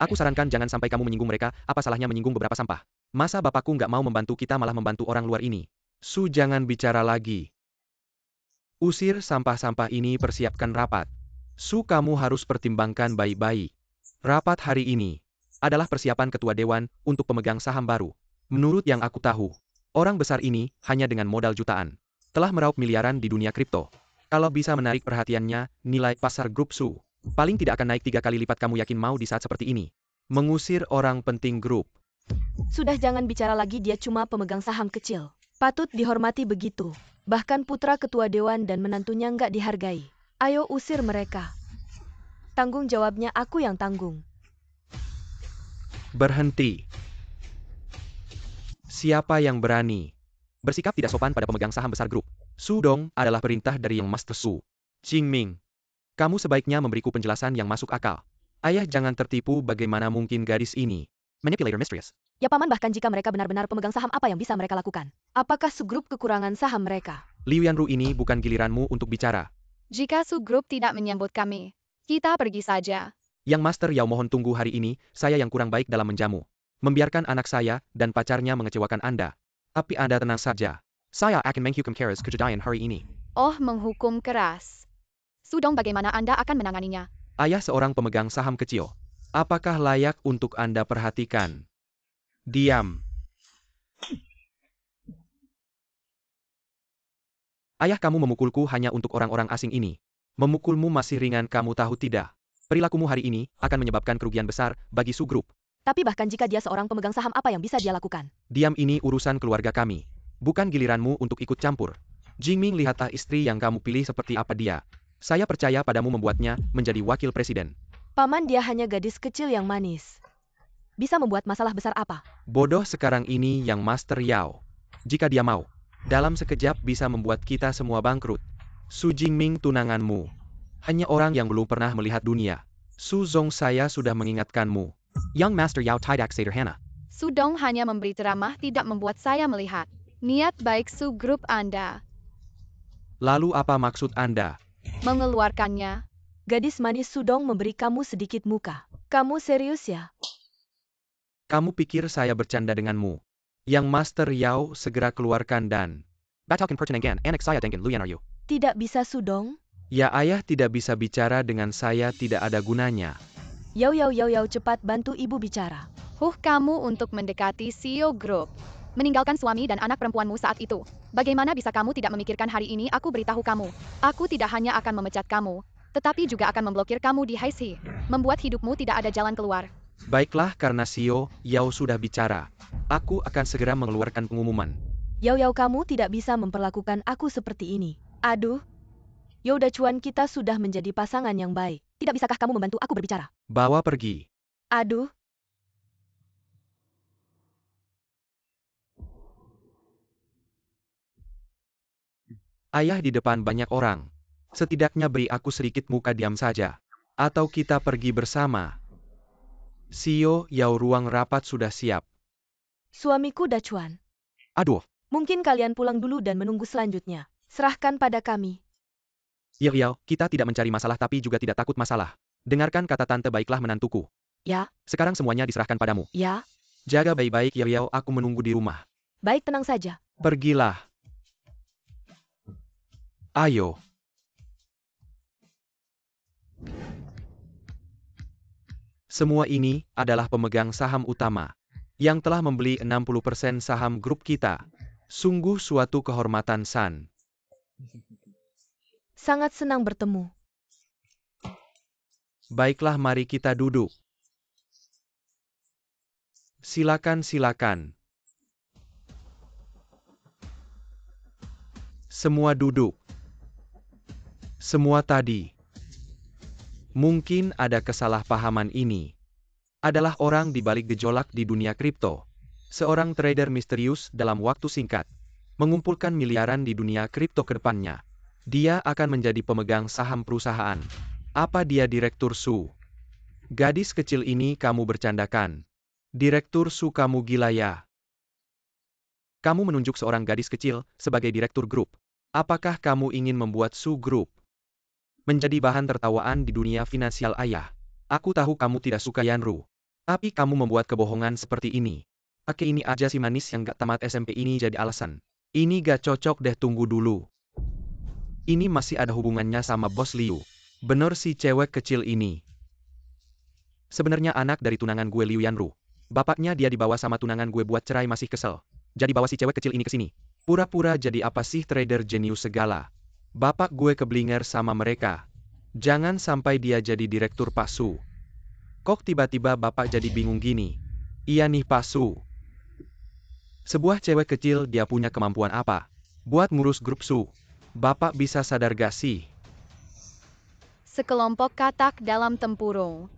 Aku sarankan jangan sampai kamu menyinggung mereka, apa salahnya menyinggung beberapa sampah? Masa bapakku nggak mau membantu kita malah membantu orang luar ini? Su, jangan bicara lagi. Usir sampah-sampah ini, persiapkan rapat. Su, kamu harus pertimbangkan baik-baik. Rapat hari ini adalah persiapan ketua dewan untuk pemegang saham baru. Menurut yang aku tahu, orang besar ini hanya dengan modal jutaan telah meraup miliaran di dunia kripto. Kalau bisa menarik perhatiannya, nilai pasar grup Su paling tidak akan naik 3 kali lipat. Kamu yakin mau di saat seperti ini mengusir orang penting grup? Sudah, jangan bicara lagi, dia cuma pemegang saham kecil. Patut dihormati begitu. Bahkan putra ketua dewan dan menantunya nggak dihargai. Ayo usir mereka. Tanggung jawabnya aku yang tanggung. Berhenti. Siapa yang berani bersikap tidak sopan pada pemegang saham besar grup Su Dong adalah perintah dari Yang Master Su. Jingming, kamu sebaiknya memberiku penjelasan yang masuk akal. Ayah jangan tertipu, bagaimana mungkin gadis ini manipulator misterius? Ya paman, bahkan jika mereka benar-benar pemegang saham, apa yang bisa mereka lakukan? Apakah subgrup kekurangan saham mereka? Liu Yanru, ini bukan giliranmu untuk bicara. Jika Su grup tidak menyambut kami, kita pergi saja. Yang Master Yao, mohon tunggu, hari ini saya yang kurang baik dalam menjamu. Membiarkan anak saya dan pacarnya mengecewakan Anda. Tapi Anda tenang saja. Saya akan menghukum keras kejadian hari ini. Oh, menghukum keras. Su Dong, bagaimana Anda akan menanganinya? Ayah seorang pemegang saham kecil. Apakah layak untuk Anda perhatikan? Diam. Ayah, kamu memukulku hanya untuk orang-orang asing ini. Memukulmu masih ringan, kamu tahu tidak? Perilakumu hari ini akan menyebabkan kerugian besar bagi Su Group. Tapi bahkan jika dia seorang pemegang saham, apa yang bisa dia lakukan? Diam, ini urusan keluarga kami. Bukan giliranmu untuk ikut campur. Jingming, lihatlah istri yang kamu pilih seperti apa dia. Saya percaya padamu membuatnya menjadi wakil presiden. Paman, dia hanya gadis kecil yang manis. Bisa membuat masalah besar apa? Bodoh sekarang ini Yang Master Yao. Jika dia mau, dalam sekejap bisa membuat kita semua bangkrut. Su Jingming, tunanganmu hanya orang yang belum pernah melihat dunia. Su Zong, saya sudah mengingatkanmu. Young Master Yao tidak sederhana. Su Dong hanya memberi ceramah, tidak membuat saya melihat niat baik Su grup Anda. Lalu apa maksud Anda? Mengeluarkannya. Gadis manis Su Dong memberi kamu sedikit muka. Kamu serius ya? Kamu pikir saya bercanda denganmu? Yang Master Yao, segera keluarkan dan batalkan pertunangan anak saya dengan Liu Yanru. Tidak bisa, Su Dong. Ya, ayah tidak bisa bicara dengan saya, tidak ada gunanya. Yao, cepat bantu ibu bicara. Kamu untuk mendekati CEO Group. Meninggalkan suami dan anak perempuanmu saat itu. Bagaimana bisa kamu tidak memikirkan hari ini? Aku beritahu kamu. Aku tidak hanya akan memecat kamu, tetapi juga akan memblokir kamu di HiSi. Membuat hidupmu tidak ada jalan keluar. Baiklah, karena Xiao Yao sudah bicara. Aku akan segera mengeluarkan pengumuman. Yao kamu tidak bisa memperlakukan aku seperti ini. Aduh. Youda Chuan, kita sudah menjadi pasangan yang baik. Tidak bisakah kamu membantu aku berbicara? Bawa pergi. Aduh. Ayah di depan banyak orang. Setidaknya beri aku sedikit muka diam saja. Atau kita pergi bersama. Xiao Yao, ruang rapat sudah siap. Suamiku Dachuan. Aduh. Mungkin kalian pulang dulu dan menunggu selanjutnya. Serahkan pada kami. Yao, kita tidak mencari masalah tapi juga tidak takut masalah. Dengarkan kata tante, baiklah menantuku. Ya. Sekarang semuanya diserahkan padamu. Ya. Jaga baik-baik Yao, aku menunggu di rumah. Baik, tenang saja. Pergilah. Ayo. Semua ini adalah pemegang saham utama yang telah membeli 60% saham grup kita. Sungguh suatu kehormatan, San. Sangat senang bertemu. Baiklah, mari kita duduk. Silakan. Semua duduk. Semua tadi. Mungkin ada kesalahpahaman ini. Adalah orang di balik gejolak di dunia kripto. Seorang trader misterius dalam waktu singkat. Mengumpulkan miliaran di dunia kripto ke depannya. Dia akan menjadi pemegang saham perusahaan. Apa dia Direktur Su? Gadis kecil ini kamu bercandakan. Direktur Su, kamu gila ya? Kamu menunjuk seorang gadis kecil sebagai direktur grup. Apakah kamu ingin membuat Su Group menjadi bahan tertawaan di dunia finansial, ayah? Aku tahu kamu tidak suka Yanru. Tapi kamu membuat kebohongan seperti ini. Pakai ini aja si manis yang gak tamat SMP ini jadi alasan. Ini gak cocok deh, tunggu dulu. Ini masih ada hubungannya sama Bos Liu. Bener si cewek kecil ini. Sebenarnya anak dari tunangan gue, Liu Yanru. Bapaknya dia dibawa sama tunangan gue buat cerai, masih kesel. Jadi bawa si cewek kecil ini ke sini. Pura-pura jadi apa sih, trader jenius segala. Bapak gue keblinger sama mereka. Jangan sampai dia jadi direktur Pak Su. Kok tiba-tiba bapak jadi bingung gini? Iya nih Pak Su. Sebuah cewek kecil, dia punya kemampuan apa? Buat ngurus grup Su. Bapak bisa sadar gak sih? Sekelompok katak dalam tempurung.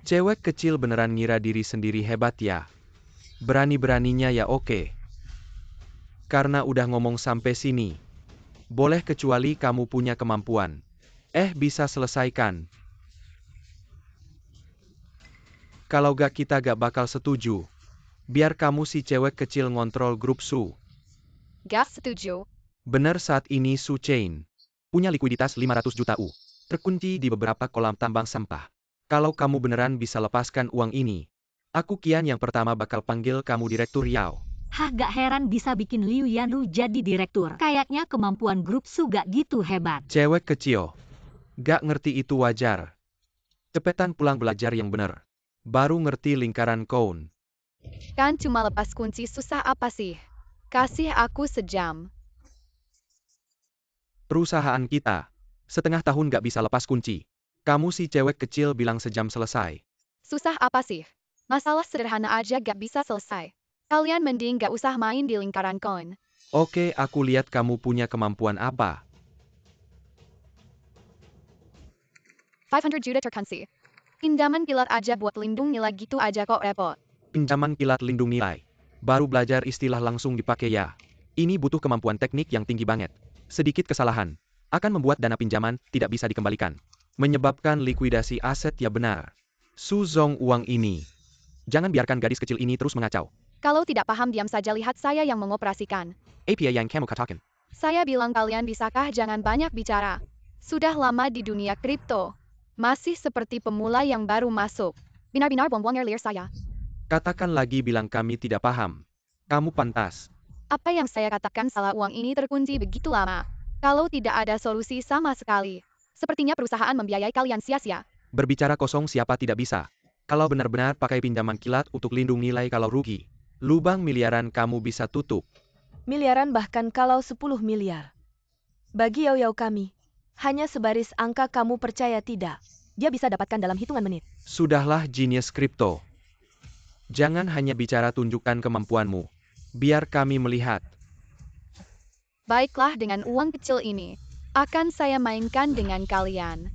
Cewek kecil beneran ngira diri sendiri hebat ya. Berani-beraninya ya, oke. Karena udah ngomong sampai sini. Boleh kecuali kamu punya kemampuan. Bisa selesaikan. Kalau gak, kita gak bakal setuju. Biar kamu si cewek kecil ngontrol grup Su. Gak setuju. Bener, saat ini Su Chain punya likuiditas 500 juta U. Terkunci di beberapa kolam tambang sampah. Kalau kamu beneran bisa lepaskan uang ini, aku Kian yang pertama bakal panggil kamu Direktur Yao. Hah, gak heran bisa bikin Liu Yanru jadi direktur. Kayaknya kemampuan grup Su gak gitu hebat. Cewek kecil. Gak ngerti itu wajar. Cepetan pulang belajar yang bener. Baru ngerti lingkaran Koun. Kan cuma lepas kunci, susah apa sih? Kasih aku sejam. Perusahaan kita. Setengah tahun gak bisa lepas kunci. Kamu si cewek kecil bilang sejam selesai. Susah apa sih? Masalah sederhana aja gak bisa selesai. Kalian mending gak usah main di lingkaran koin. Oke, aku lihat kamu punya kemampuan apa. 500 juta terkunci. Pinjaman kilat aja buat lindung nilai gitu aja kok repot. Pinjaman kilat lindung nilai. Baru belajar istilah langsung dipakai ya. Ini butuh kemampuan teknik yang tinggi banget. Sedikit kesalahan akan membuat dana pinjaman tidak bisa dikembalikan. Menyebabkan likuidasi aset, ya benar. Su Zong, uang ini. Jangan biarkan gadis kecil ini terus mengacau. Kalau tidak paham, diam saja, lihat saya yang mengoperasikan. API yang kamu katakan. Saya bilang kalian bisakah jangan banyak bicara. Sudah lama di dunia kripto. Masih seperti pemula yang baru masuk. Benar-benar buang-buang air liar saya. Katakan lagi, bilang kami tidak paham. Kamu pantas. Apa yang saya katakan salah, uang ini terkunci begitu lama. Kalau tidak ada solusi sama sekali. Sepertinya perusahaan membiayai kalian sia-sia. Berbicara kosong, siapa tidak bisa. Kalau benar-benar pakai pinjaman kilat untuk lindung nilai, kalau rugi, lubang miliaran kamu bisa tutup. Miliaran, bahkan kalau 10 miliar. Bagi Yao kami, hanya sebaris angka, kamu percaya tidak? dia bisa dapatkan dalam hitungan menit. Sudahlah Genius Crypto. Jangan hanya bicara, tunjukkan kemampuanmu. Biar kami melihat. Baiklah, dengan uang kecil ini, akan saya mainkan dengan kalian.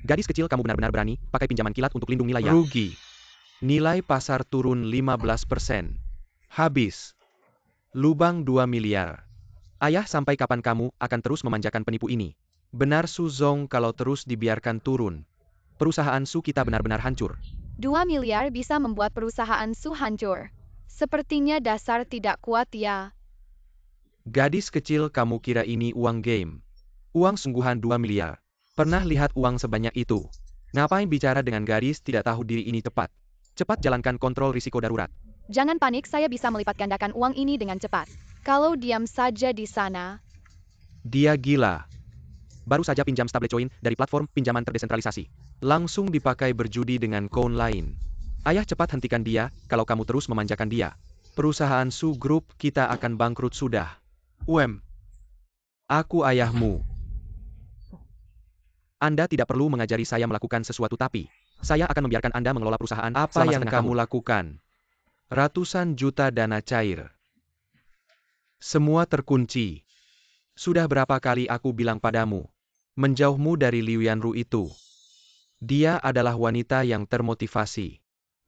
Gadis kecil, kamu benar-benar berani pakai pinjaman kilat untuk lindung nilai ya. Rugi. Nilai pasar turun 15%. Habis. Lubang 2 miliar. Ayah, sampai kapan kamu akan terus memanjakan penipu ini? Benar Su Zong, kalau terus dibiarkan turun, perusahaan Su kita benar-benar hancur. 2 miliar bisa membuat perusahaan Su hancur. Sepertinya dasar tidak kuat ya. Gadis kecil, kamu kira ini uang game? Uang sungguhan 2 miliar. Pernah lihat uang sebanyak itu? Ngapain bicara dengan gadis tidak tahu diri ini tepat? Cepat jalankan kontrol risiko darurat. Jangan panik, saya bisa melipat gandakan uang ini dengan cepat. Kalau diam saja di sana. Dia gila. Baru saja pinjam stablecoin dari platform pinjaman terdesentralisasi. Langsung dipakai berjudi dengan koin lain. Ayah, cepat hentikan dia, kalau kamu terus memanjakan dia. Perusahaan Su Group kita akan bangkrut sudah. Aku ayahmu. Anda tidak perlu mengajari saya melakukan sesuatu, tapi saya akan membiarkan Anda mengelola perusahaan. Apa yang kamu lakukan? Ratusan juta dana cair. Semua terkunci. Sudah berapa kali aku bilang padamu, menjauhmu dari Liu Yanru itu. Dia adalah wanita yang termotivasi.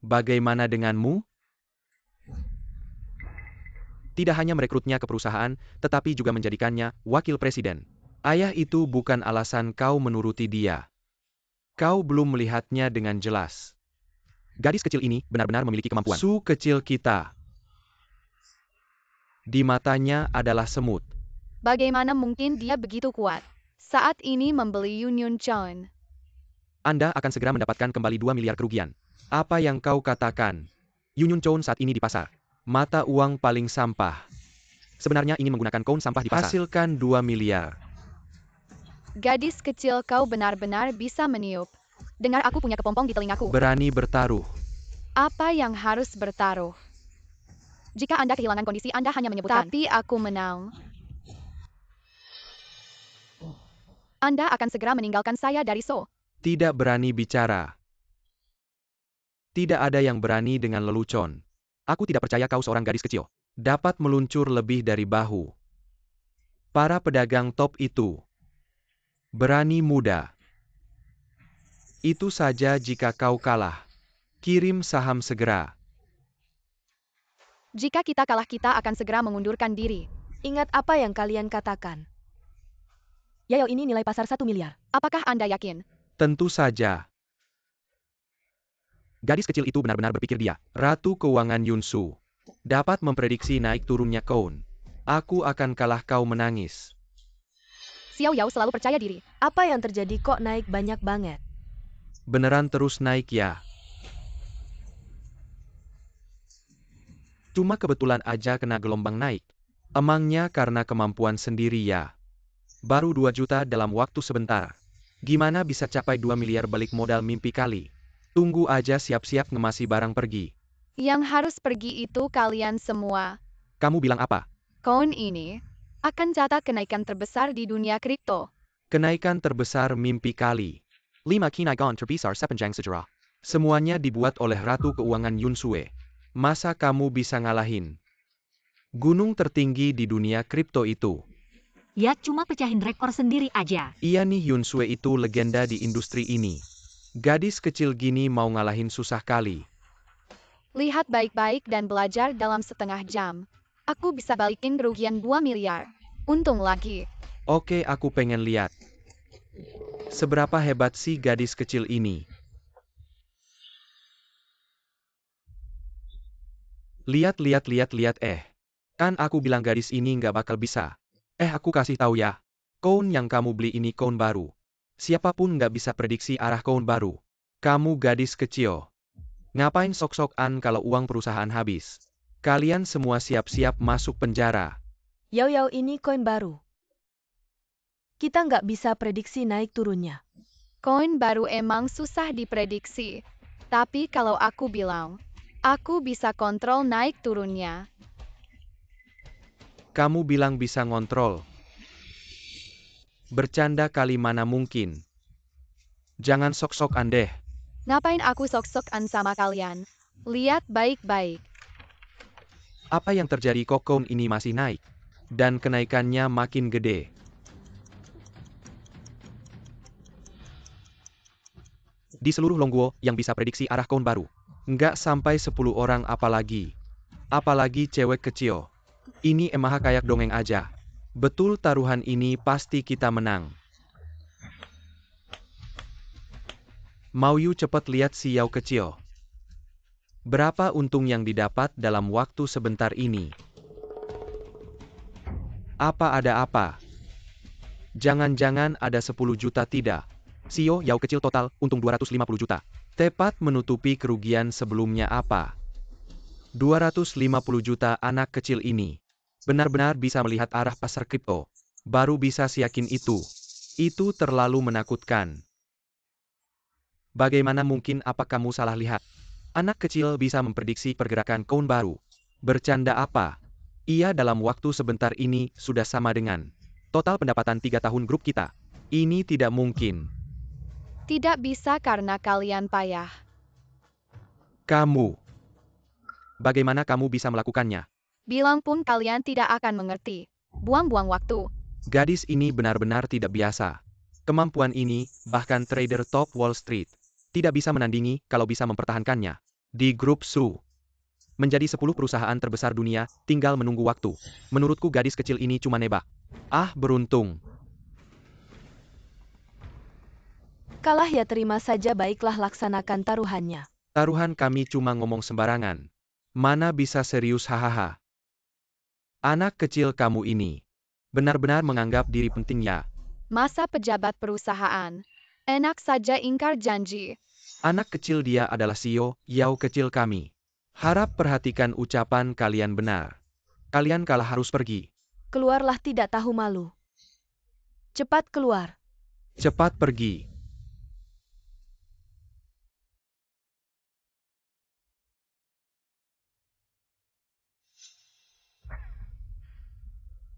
Bagaimana denganmu? Tidak hanya merekrutnya ke perusahaan, tetapi juga menjadikannya wakil presiden. Ayah, itu bukan alasan kau menuruti dia. Kau belum melihatnya dengan jelas. Gadis kecil ini benar-benar memiliki kemampuan. Su kecil kita. Di matanya adalah semut. Bagaimana mungkin dia begitu kuat? Saat ini membeli Union Chon. Anda akan segera mendapatkan kembali 2 miliar kerugian. Apa yang kau katakan? Union Chon saat ini di pasar. Mata uang paling sampah. Sebenarnya ingin menggunakan koin sampah di pasar. Hasilkan 2 miliar. Gadis kecil, kau benar-benar bisa meniup. Dengar, aku punya kepompong di telingaku. Berani bertaruh. Apa yang harus bertaruh? Jika Anda kehilangan kondisi, Anda hanya menyebutkan. Tapi aku menang. Anda akan segera meninggalkan saya dari So. Tidak berani bicara. Tidak ada yang berani dengan lelucon. Aku tidak percaya kau seorang gadis kecil dapat meluncur lebih dari bahu. Para pedagang top itu berani muda. Itu saja jika kau kalah. Kirim saham segera. Jika kita kalah, kita akan segera mengundurkan diri. Ingat apa yang kalian katakan. Yayo, ini nilai pasar 1 miliar. Apakah Anda yakin? Tentu saja. Gadis kecil itu benar-benar berpikir dia, Ratu Keuangan Yunsu, dapat memprediksi naik turunnya koin. Aku akan kalah, kau menangis. Xiao Yao selalu percaya diri. Apa yang terjadi kok naik banyak banget? Beneran terus naik ya? Cuma kebetulan aja kena gelombang naik. Emangnya karena kemampuan sendiri ya? Baru 2 juta dalam waktu sebentar. Gimana bisa capai 2 miliar balik modal mimpi kali? Tunggu aja, siap-siap ngemasi barang pergi. Yang harus pergi itu kalian semua. Kamu bilang apa? Koin ini akan catat kenaikan terbesar di dunia kripto. Kenaikan terbesar mimpi kali. 5 kenaikan terbesar sepanjang sejarah. Semuanya dibuat oleh Ratu Keuangan Yunsue. Masa kamu bisa ngalahin gunung tertinggi di dunia kripto itu? Ya cuma pecahin rekor sendiri aja. Iya nih, Yunsue itu legenda di industri ini. Gadis kecil gini mau ngalahin susah kali. Lihat baik-baik dan belajar dalam setengah jam. Aku bisa balikin kerugian 2 miliar. Untung lagi. Oke, aku pengen lihat. Seberapa hebat sih gadis kecil ini? Lihat, kan aku bilang gadis ini nggak bakal bisa. Aku kasih tahu ya. Koin yang kamu beli ini koin baru. Siapapun nggak bisa prediksi arah koin baru. Kamu gadis kecil. Ngapain sok-sokan kalau uang perusahaan habis? Kalian semua siap-siap masuk penjara. Yayo, ini koin baru. Kita nggak bisa prediksi naik turunnya. Koin baru emang susah diprediksi. Tapi kalau aku bilang, aku bisa kontrol naik turunnya. Kamu bilang bisa ngontrol. Bercanda kali mana mungkin. Jangan sok-sok andeh. Ngapain aku sok-sokan sama kalian? Lihat baik-baik. Apa yang terjadi kok koin ini masih naik? Dan kenaikannya makin gede. Di seluruh Longguo yang bisa prediksi arah koin baru. Nggak sampai 10 orang apalagi. Apalagi cewek kecil. Ini emang kayak dongeng aja. Betul taruhan ini pasti kita menang. Mau you cepet lihat si Yao kecil. Berapa untung yang didapat dalam waktu sebentar ini? Apa ada apa? Jangan-jangan ada 10 juta tidak? Sio Yao kecil total untung 250 juta. Tepat menutupi kerugian sebelumnya apa? 250 juta anak kecil ini. Benar-benar bisa melihat arah pasar kripto. Baru bisa siyakin itu. Itu terlalu menakutkan. Bagaimana mungkin apa kamu salah lihat? Anak kecil bisa memprediksi pergerakan koin baru. Bercanda apa? Ia dalam waktu sebentar ini sudah sama dengan total pendapatan 3 tahun grup kita. Ini tidak mungkin. Tidak bisa karena kalian payah. Kamu. Bagaimana kamu bisa melakukannya? Bilang pun kalian tidak akan mengerti. Buang-buang waktu. Gadis ini benar-benar tidak biasa. Kemampuan ini, bahkan trader top Wall Street, tidak bisa menandingi kalau bisa mempertahankannya. Di grup Su. Menjadi 10 perusahaan terbesar dunia, tinggal menunggu waktu. Menurutku gadis kecil ini cuma nebak. Ah, beruntung. Kalah ya terima saja, baiklah laksanakan taruhannya. Taruhan kami cuma ngomong sembarangan. Mana bisa serius, hahaha. Anak kecil kamu ini benar-benar menganggap diri penting ya. Masa pejabat perusahaan. Enak saja ingkar janji. Anak kecil dia adalah Sio Yao kecil kami. Harap perhatikan ucapan kalian benar. Kalian kalah harus pergi. Keluarlah, tidak tahu malu. Cepat keluar. Cepat pergi.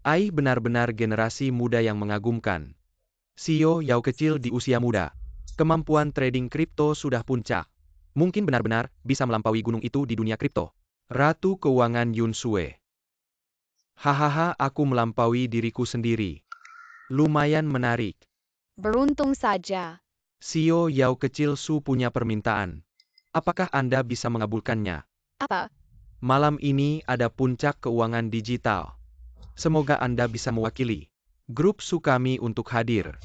Ai benar-benar generasi muda yang mengagumkan. Sio Yao kecil di usia muda. Kemampuan trading kripto sudah puncak. Mungkin benar-benar bisa melampaui gunung itu di dunia kripto. Ratu Keuangan Yun Sue. Hahaha, aku melampaui diriku sendiri. Lumayan menarik. Beruntung saja. Sio Yao kecil Su punya permintaan. Apakah Anda bisa mengabulkannya? Apa? Malam ini ada puncak keuangan digital. Semoga Anda bisa mewakili grup Su kami untuk hadir.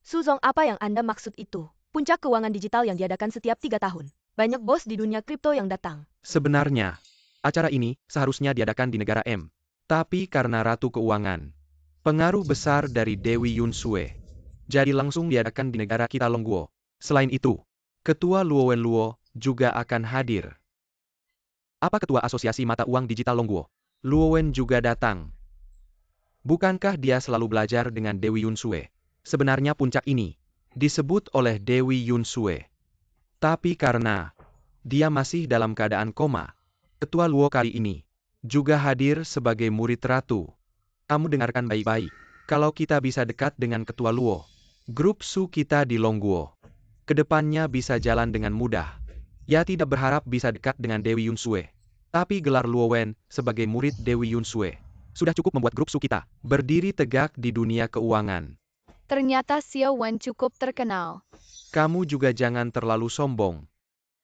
Suzong, apa yang Anda maksud itu? Puncak keuangan digital yang diadakan setiap 3 tahun. Banyak bos di dunia kripto yang datang. Sebenarnya, acara ini seharusnya diadakan di negara M. Tapi karena Ratu Keuangan, pengaruh besar dari Dewi Yun Sue, jadi langsung diadakan di negara kita Longguo. Selain itu, Ketua Luo Wen Luo juga akan hadir. Apa Ketua Asosiasi Mata Uang Digital Longguo? Luo Wen juga datang. Bukankah dia selalu belajar dengan Dewi Yun Sue? Sebenarnya puncak ini disebut oleh Dewi Yun Sue. Tapi karena dia masih dalam keadaan koma, Ketua Luo kali ini juga hadir sebagai murid Ratu. Kamu dengarkan baik-baik. Kalau kita bisa dekat dengan Ketua Luo, grup Su kita di Longguo, kedepannya bisa jalan dengan mudah. Ya tidak berharap bisa dekat dengan Dewi Yun Sue. Tapi gelar Luo Wen sebagai murid Dewi Yun Sue sudah cukup membuat grup Su kita berdiri tegak di dunia keuangan. Ternyata Xiao Wen cukup terkenal. Kamu juga jangan terlalu sombong.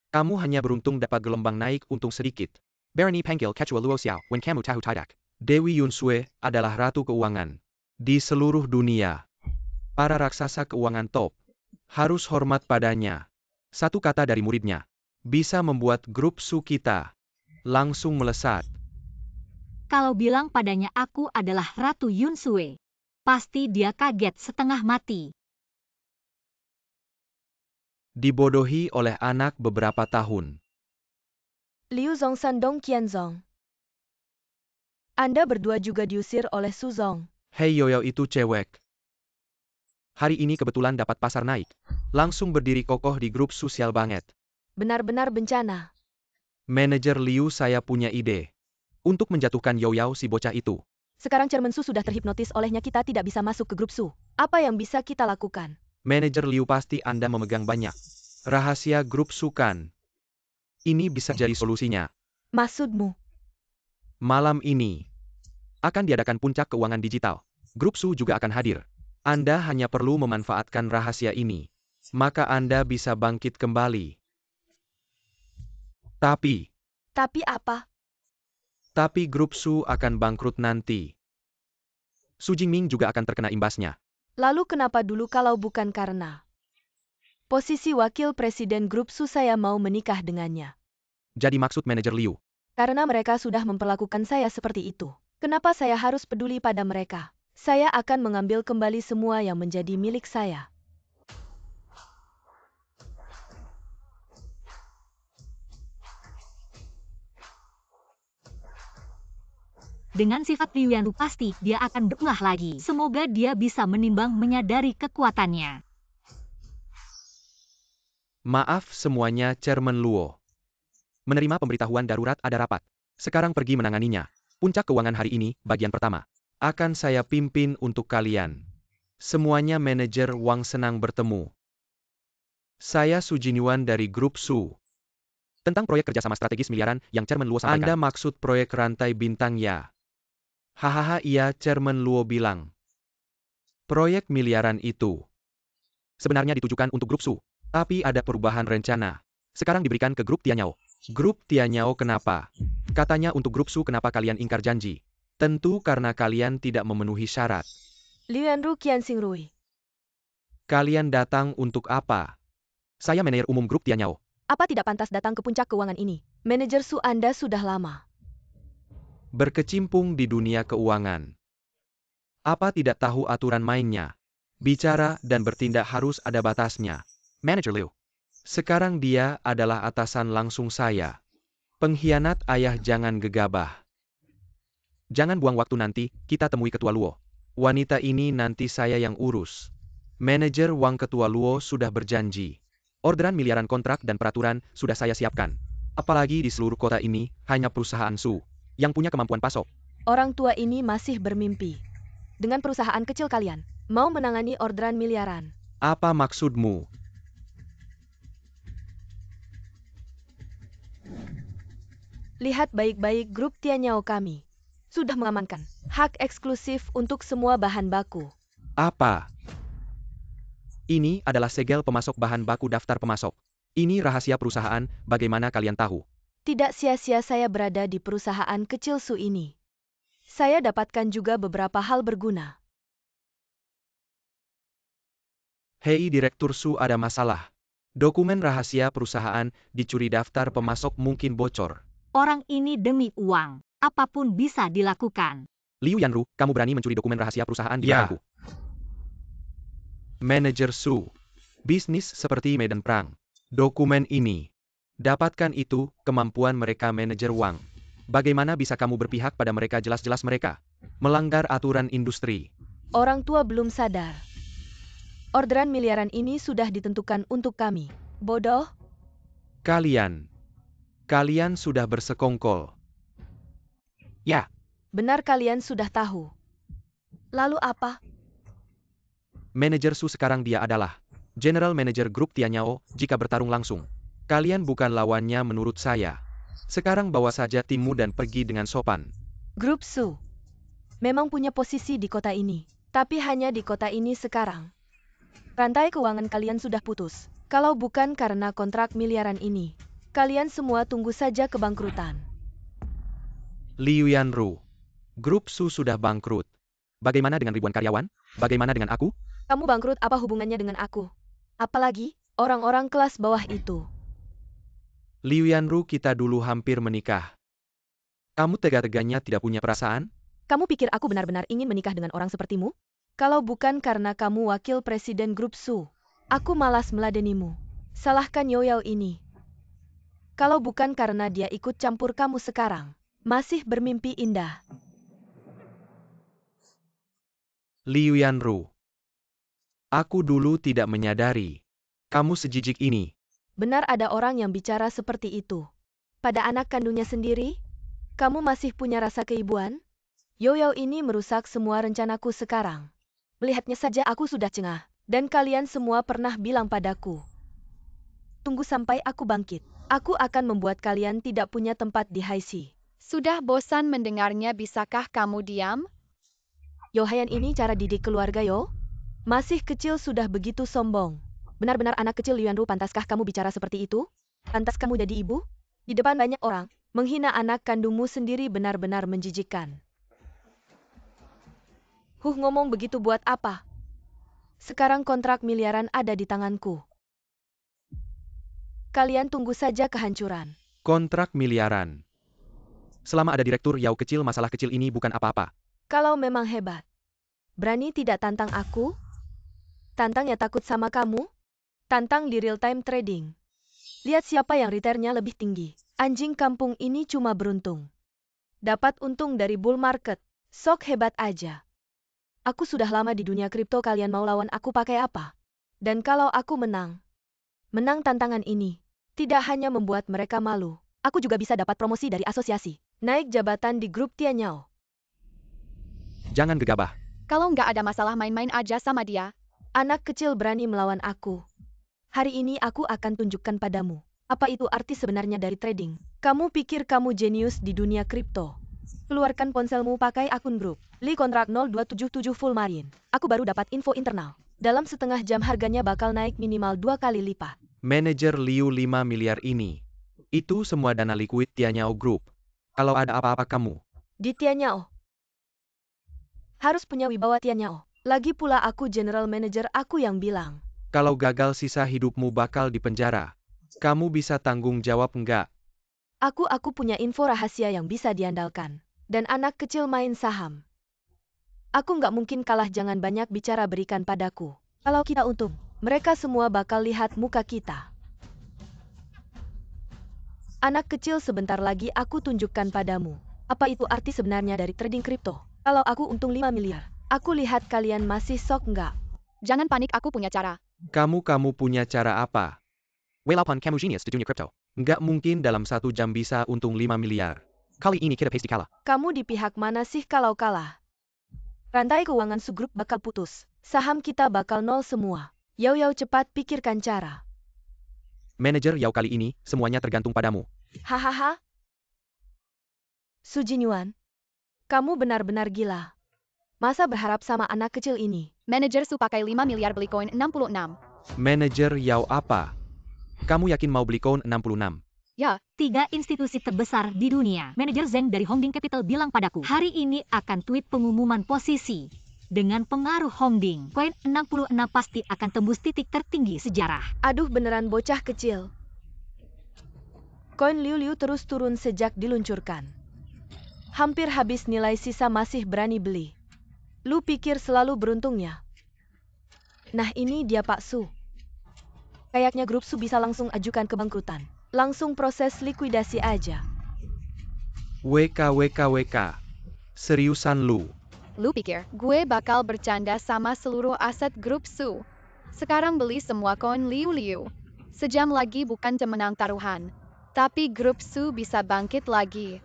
Kamu hanya beruntung dapat gelombang naik untung sedikit. Barony panggil Kechua Luo Xiao when kamu tahu tidak. Dewi Yun Sue adalah ratu keuangan di seluruh dunia. Para raksasa keuangan top harus hormat padanya. Satu kata dari muridnya bisa membuat grup Su kita langsung melesat. Kalau bilang padanya aku adalah Ratu Yun Sue, pasti dia kaget setengah mati. Dibodohi oleh anak beberapa tahun. Liu Zongsan Dong Qianzong. Anda berdua juga diusir oleh Suzong. Hei Yoyo itu cewek. Hari ini kebetulan dapat pasar naik. Langsung berdiri kokoh di grup sosial banget. Benar-benar bencana. Manajer Liu, saya punya ide. Untuk menjatuhkan Yoyo si bocah itu. Sekarang Chairman Su sudah terhipnotis olehnya, kita tidak bisa masuk ke grup Su. Apa yang bisa kita lakukan? Manajer Liu, pasti Anda memegang banyak rahasia grup Su kan? Ini bisa jadi solusinya. Maksudmu? Malam ini akan diadakan puncak keuangan digital. Grup Su juga akan hadir. Anda hanya perlu memanfaatkan rahasia ini, maka Anda bisa bangkit kembali. Tapi apa? Tapi grup Su akan bangkrut nanti. Su Jingming juga akan terkena imbasnya. Lalu kenapa dulu kalau bukan karena posisi wakil presiden grup Su saya mau menikah dengannya? Jadi maksud manajer Liu, Karena mereka sudah memperlakukan saya seperti itu. Kenapa saya harus peduli pada mereka? Saya akan mengambil kembali semua yang menjadi milik saya. Dengan sifat Liu Yanru pasti dia akan berubah lagi. Semoga dia bisa menimbang menyadari kekuatannya. maaf semuanya Chairman Luo. Menerima pemberitahuan darurat ada rapat. Sekarang pergi menanganinya. Puncak keuangan hari ini, bagian pertama. Akan saya pimpin untuk kalian. Semuanya manajer Wang senang bertemu. Saya Su Jinyuan dari grup Su. Tentang proyek kerjasama strategis miliaran yang Chairman Luo sampaikan. Anda maksud proyek rantai bintang ya? Hahaha iya, Chairman Luo bilang. Proyek miliaran itu sebenarnya ditujukan untuk grup Su. Tapi ada perubahan rencana. Sekarang diberikan ke grup Tianyao. Grup Tianyao kenapa? Katanya untuk grup Su, kenapa kalian ingkar janji? Tentu karena kalian tidak memenuhi syarat. Liu Yanru Qian Xingrui. Kalian datang untuk apa? Saya manajer umum grup Tianyao. Apa tidak pantas datang ke puncak keuangan ini? Manajer Su Anda sudah lama Berkecimpung di dunia keuangan. Apa tidak tahu aturan mainnya? Bicara dan bertindak harus ada batasnya. Manajer Liu. Sekarang dia adalah atasan langsung saya. Pengkhianat ayah, jangan gegabah. Jangan buang waktu, nanti kita temui Ketua Luo. Wanita ini nanti saya yang urus. Manajer Wang, Ketua Luo sudah berjanji. Orderan miliaran kontrak dan peraturan sudah saya siapkan. Apalagi di seluruh kota ini, hanya perusahaan Su yang punya kemampuan pasok. Orang tua ini masih bermimpi. Dengan perusahaan kecil kalian, mau menangani orderan miliaran. Apa maksudmu? Lihat baik-baik grup Tianyao kami. Sudah mengamankan hak eksklusif untuk semua bahan baku. Apa? Ini adalah segel pemasok bahan baku daftar pemasok. Ini rahasia perusahaan, bagaimana kalian tahu? Tidak sia-sia saya berada di perusahaan kecil Su ini. Saya dapatkan juga beberapa hal berguna. Hei Direktur Su, ada masalah. Dokumen rahasia perusahaan dicuri, daftar pemasok mungkin bocor. Orang ini demi uang, apapun bisa dilakukan. Liu Yanru, kamu berani mencuri dokumen rahasia perusahaan di belakangku? Manajer Su. Bisnis seperti medan perang. Dokumen ini. Dapatkan itu, kemampuan mereka manajer Wang. Bagaimana bisa kamu berpihak pada mereka? Jelas-jelas mereka melanggar aturan industri. Orang tua belum sadar. Orderan miliaran ini sudah ditentukan untuk kami. Bodoh. Kalian sudah bersekongkol. Ya. Benar, kalian sudah tahu. Lalu apa? Manajer Su sekarang dia adalah General Manager Grup Tianyao. Jika bertarung langsung, kalian bukan lawannya menurut saya. Sekarang bawa saja timmu dan pergi dengan sopan. Grup Su memang punya posisi di kota ini, tapi hanya di kota ini sekarang. Rantai keuangan kalian sudah putus. Kalau bukan karena kontrak miliaran ini, kalian semua tunggu saja kebangkrutan. Liu Yanru, Grup Su sudah bangkrut. Bagaimana dengan ribuan karyawan? Bagaimana dengan aku? Kamu bangkrut, apa hubungannya dengan aku? Apalagi orang-orang kelas bawah itu. Liu Yanru, kita dulu hampir menikah. Kamu tega-teganya tidak punya perasaan? Kamu pikir aku benar-benar ingin menikah dengan orang sepertimu? Kalau bukan karena kamu wakil presiden grup Su, aku malas meladenimu. Salahkan Yoyao ini. Kalau bukan karena dia ikut campur kamu sekarang, masih bermimpi indah. Liu Yanru, aku dulu tidak menyadari kamu sejijik ini. Benar, ada orang yang bicara seperti itu. Pada anak kandungnya sendiri, kamu masih punya rasa keibuan? Yo-Yo ini merusak semua rencanaku sekarang. Melihatnya saja aku sudah cengah. Dan kalian semua pernah bilang padaku, tunggu sampai aku bangkit. Aku akan membuat kalian tidak punya tempat di Haisi. Sudah bosan mendengarnya, bisakah kamu diam? Yohayan ini cara didik keluarga yo? Masih kecil sudah begitu sombong. Benar-benar anak kecil Liuanru, pantaskah kamu bicara seperti itu? Pantas kamu jadi ibu? Di depan banyak orang, menghina anak kandungmu sendiri benar-benar menjijikkan. Ngomong begitu buat apa? Sekarang kontrak miliaran ada di tanganku. Kalian tunggu saja kehancuran. Kontrak miliaran. Selama ada Direktur Yao kecil, masalah kecil ini bukan apa-apa. Kalau memang hebat, berani tidak tantang aku? Tantangnya takut sama kamu? Tantang di real-time trading. Lihat siapa yang returnnya lebih tinggi. Anjing kampung ini cuma beruntung. Dapat untung dari bull market. Sok hebat aja. Aku sudah lama di dunia kripto, kalian mau lawan aku pakai apa? Dan kalau aku menang tantangan ini, tidak hanya membuat mereka malu, aku juga bisa dapat promosi dari asosiasi. Naik jabatan di grup Tianyao. Jangan gegabah. Kalau nggak ada masalah, main-main aja sama dia. Anak kecil berani melawan aku. Hari ini aku akan tunjukkan padamu, apa itu arti sebenarnya dari trading. Kamu pikir kamu jenius di dunia kripto? Keluarkan ponselmu, pakai akun grup. Li kontrak 0277 full marine. Aku baru dapat info internal. Dalam setengah jam harganya bakal naik minimal 2 kali lipat. Manajer Liu 5 miliar ini. Itu semua dana liquid Tianyao Group. Kalau ada apa-apa kamu. Di Tianyao. Harus punya wibawa Tianyao. Lagi pula aku general manager, aku yang bilang. Kalau gagal sisa hidupmu bakal dipenjara. Kamu bisa tanggung jawab enggak? Aku punya info rahasia yang bisa diandalkan. Dan anak kecil main saham. Aku nggak mungkin kalah, jangan banyak bicara, berikan padaku. Kalau kita untung, mereka semua bakal lihat muka kita. Anak kecil, sebentar lagi aku tunjukkan padamu. Apa itu arti sebenarnya dari trading kripto? Kalau aku untung 5 miliar, aku lihat kalian masih sok nggak? Jangan panik, aku punya cara. Kamu punya cara apa? Walaupun kamu genius di dunia kripto, nggak mungkin dalam 1 jam bisa untung 5 miliar. Kali ini kita pasti kalah. Kamu di pihak mana sih kalau kalah? Rantai keuangan subgrup bakal putus. Saham kita bakal nol semua. Yao cepat pikirkan cara. Manajer Yao, kali ini, semuanya tergantung padamu. Hahaha. Su Jinyuan, kamu benar-benar gila. Masa berharap sama anak kecil ini? Manajer Su pakai 5 miliar beli koin 66. Manajer Yao apa? Kamu yakin mau beli koin 66? Ya, 3 institusi terbesar di dunia. Manajer Zeng dari Hongding Capital bilang padaku, hari ini akan tweet pengumuman posisi. Dengan pengaruh Hongding, koin 66 pasti akan tembus titik tertinggi sejarah. Aduh, beneran bocah kecil. Koin Liu terus turun sejak diluncurkan. Hampir habis nilai, sisa masih berani beli. Lu pikir selalu beruntungnya? Nah ini dia Pak Su. Kayaknya grup Su bisa langsung ajukan kebangkrutan. Langsung proses likuidasi aja. WK. Seriusan lu? lu pikir gue bakal bercanda sama seluruh aset grup Su? Sekarang beli semua koin Liu. Sejam lagi bukan menang taruhan, tapi grup Su bisa bangkit lagi.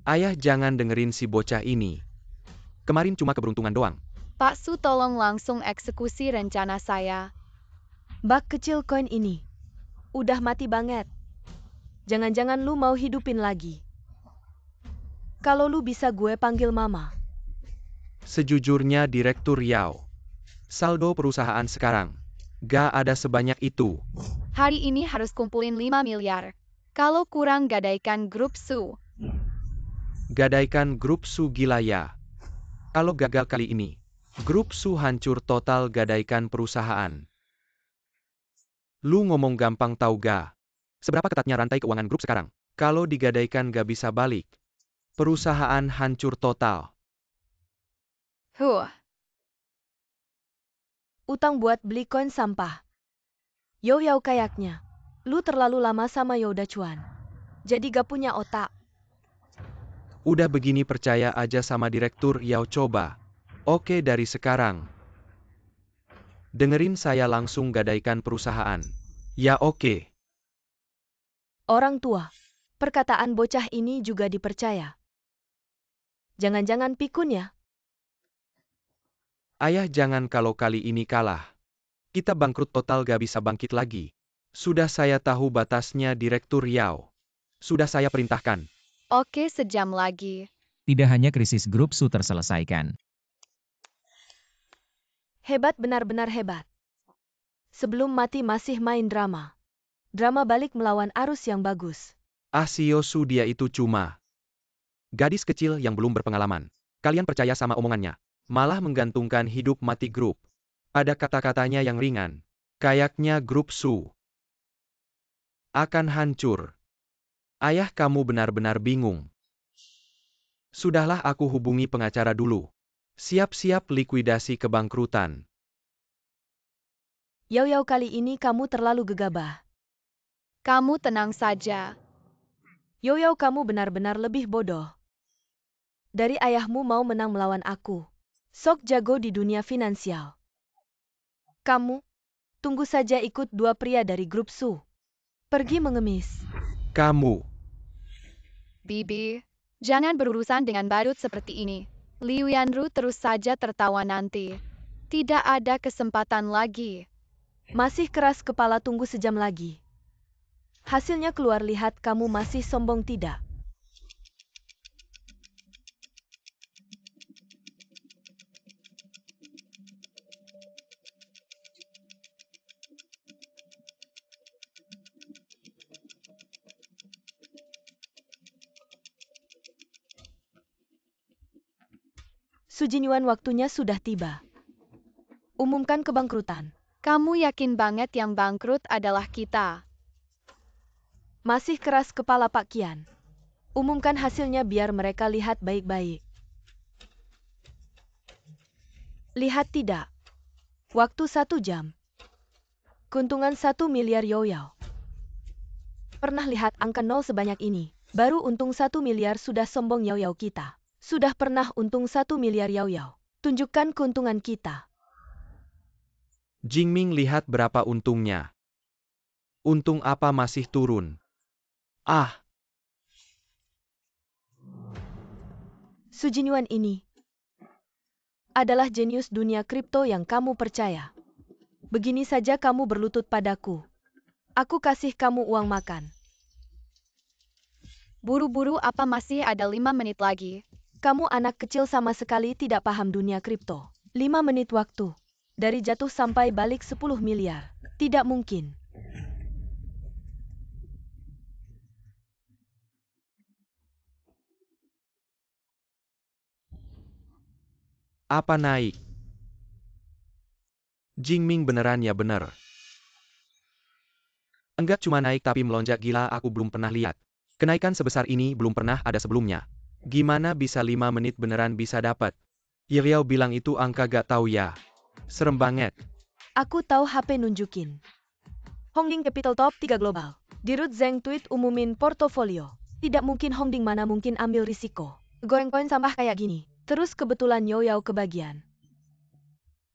Ayah, jangan dengerin si bocah ini. Kemarin cuma keberuntungan doang. Pak Su, tolong langsung eksekusi rencana saya. Bak kecil, koin ini udah mati banget. Jangan-jangan lu mau hidupin lagi. Kalau lu bisa, gue panggil mama. Sejujurnya Direktur Yao, saldo perusahaan sekarang gak ada sebanyak itu. Hari ini harus kumpulin 5 miliar. Kalau kurang, gadaikan grup Su. Gadaikan grup Su, gila ya. Kalau gagal kali ini, grup Su hancur total, gadaikan perusahaan. Lu ngomong gampang tau ga? Seberapa ketatnya rantai keuangan grup sekarang? Kalau digadaikan gak bisa balik. Perusahaan hancur total. Utang buat beli koin sampah. Yao kayaknya. Lu terlalu lama sama Yoda Chuan. Jadi gak punya otak. Udah begini percaya aja sama Direktur Yao, coba. Oke, dari sekarang dengerin saya, langsung gadaikan perusahaan. Ya oke. Orang tua. Perkataan bocah ini juga dipercaya. Jangan-jangan pikun ya? Ayah jangan kalau kali ini kalah. Kita bangkrut total gak bisa bangkit lagi. Sudah saya tahu batasnya Direktur Yao. Sudah saya perintahkan. Oke, sejam lagi. Tidak hanya krisis grup Su terselesaikan. Hebat, benar-benar hebat. Sebelum mati masih main drama. Drama balik melawan arus yang bagus. Sio Su dia itu cuma gadis kecil yang belum berpengalaman. Kalian percaya sama omongannya. Malah menggantungkan hidup mati grup pada kata-katanya yang ringan. Kayaknya grup Su akan hancur. Ayah kamu benar-benar bingung. Sudahlah aku hubungi pengacara dulu. Siap-siap likuidasi kebangkrutan. Yao kali ini kamu terlalu gegabah. Kamu tenang saja. Yao kamu benar-benar lebih bodoh. Dari ayahmu mau menang melawan aku. Sok jago di dunia finansial. Kamu, tunggu saja ikut dua pria dari grup Su. Pergi mengemis. Kamu, Bibi, jangan berurusan dengan badut seperti ini. Liu Yanru terus saja tertawa nanti. Tidak ada kesempatan lagi. Masih keras kepala, tunggu sejam lagi. Hasilnya keluar, lihat kamu masih sombong tidak? Su Jinyuan, waktunya sudah tiba. Umumkan kebangkrutan. Kamu yakin banget yang bangkrut adalah kita? Masih keras kepala Pak Kian. Umumkan hasilnya biar mereka lihat baik-baik. Lihat tidak? Waktu 1 jam. Keuntungan 1 miliar Yao. Pernah lihat angka 0 sebanyak ini? Baru untung 1 miliar sudah sombong Yao kita. Sudah pernah untung 1 miliar Yao. Tunjukkan keuntungan kita. Jingming lihat berapa untungnya. Untung apa masih turun? Su Jinyuan ini adalah jenius dunia kripto yang kamu percaya. Begini saja kamu berlutut padaku. Aku kasih kamu uang makan. Buru-buru apa, masih ada 5 menit lagi? Kamu anak kecil sama sekali tidak paham dunia kripto. 5 menit waktu. Dari jatuh sampai balik 10 miliar. Tidak mungkin. Apa naik? Jingming beneran ya bener. Enggak cuma naik tapi melonjak gila, aku belum pernah lihat. Kenaikan sebesar ini belum pernah ada sebelumnya. Gimana bisa 5 menit beneran bisa dapat? Yiriao bilang itu angka gak tahu ya. Serem banget. Aku tahu, HP nunjukin. Hongding Capital Top 3 Global. Dirut Zeng tweet umumin portofolio. Tidak mungkin, Hongding mana mungkin ambil risiko. Goreng koin sampah kayak gini. Terus kebetulan Yao kebagian.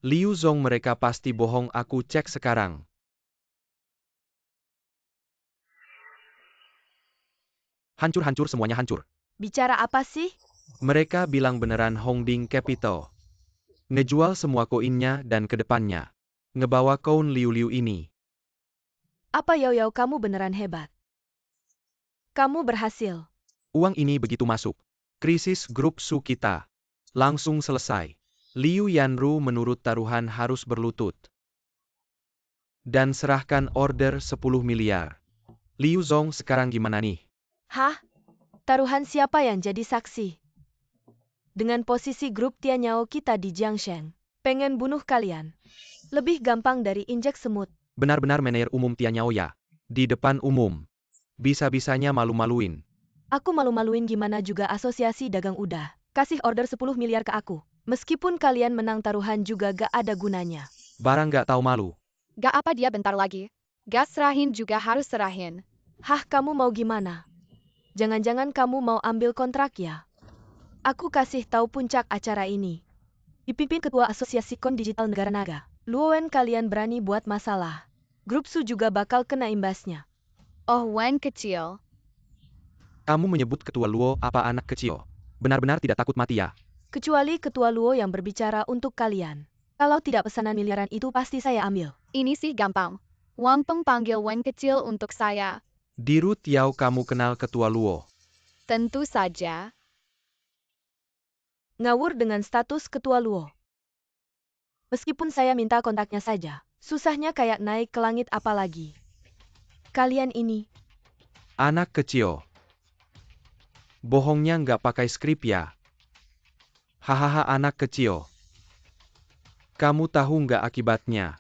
Liu Zong mereka pasti bohong, aku cek sekarang. Hancur-hancur semuanya hancur. Bicara apa sih? Mereka bilang beneran Hongding Capital. Ngejual semua koinnya dan kedepannya. Ngebawa koin Liu ini. Apa Yao kamu beneran hebat. Kamu berhasil. Uang ini begitu masuk. Krisis grup Su kita langsung selesai. Liu Yanru menurut taruhan harus berlutut. Dan serahkan order 10 miliar. Liu Zong sekarang gimana nih? Hah? Taruhan siapa yang jadi saksi? Dengan posisi grup Tianyao kita di Jiangsheng. Pengen bunuh kalian. Lebih gampang dari injek semut. Benar-benar manajer umum Tianyao ya. Di depan umum. Bisa-bisanya malu-maluin. Aku malu-maluin gimana juga, asosiasi dagang udah kasih order 10 miliar ke aku. Meskipun kalian menang taruhan juga gak ada gunanya. Barang gak tahu malu. Gak apa, dia bentar lagi. Gak serahin juga harus serahin. Hah, kamu mau gimana? Jangan-jangan kamu mau ambil kontrak ya? Aku kasih tahu puncak acara ini. Dipimpin Ketua Asosiasi Kon Digital Negara Naga. Luowen, kalian berani buat masalah. Grup Su juga bakal kena imbasnya. Oh, Wen kecil. Kamu menyebut Ketua Luo apa anak kecil? Benar-benar tidak takut mati ya? Kecuali Ketua Luo yang berbicara untuk kalian. Kalau tidak pesanan miliaran itu pasti saya ambil. Ini sih gampang. Wang Peng panggil Wen kecil untuk saya. Diru Tiao, kamu kenal Ketua Luo? Tentu saja. Ngawur dengan status Ketua Luo. Meskipun saya minta kontaknya saja, susahnya kayak naik ke langit apalagi. Kalian ini, Anak kecil. Bohongnya nggak pakai skrip ya? Hahaha, anak kecil. Kamu tahu nggak akibatnya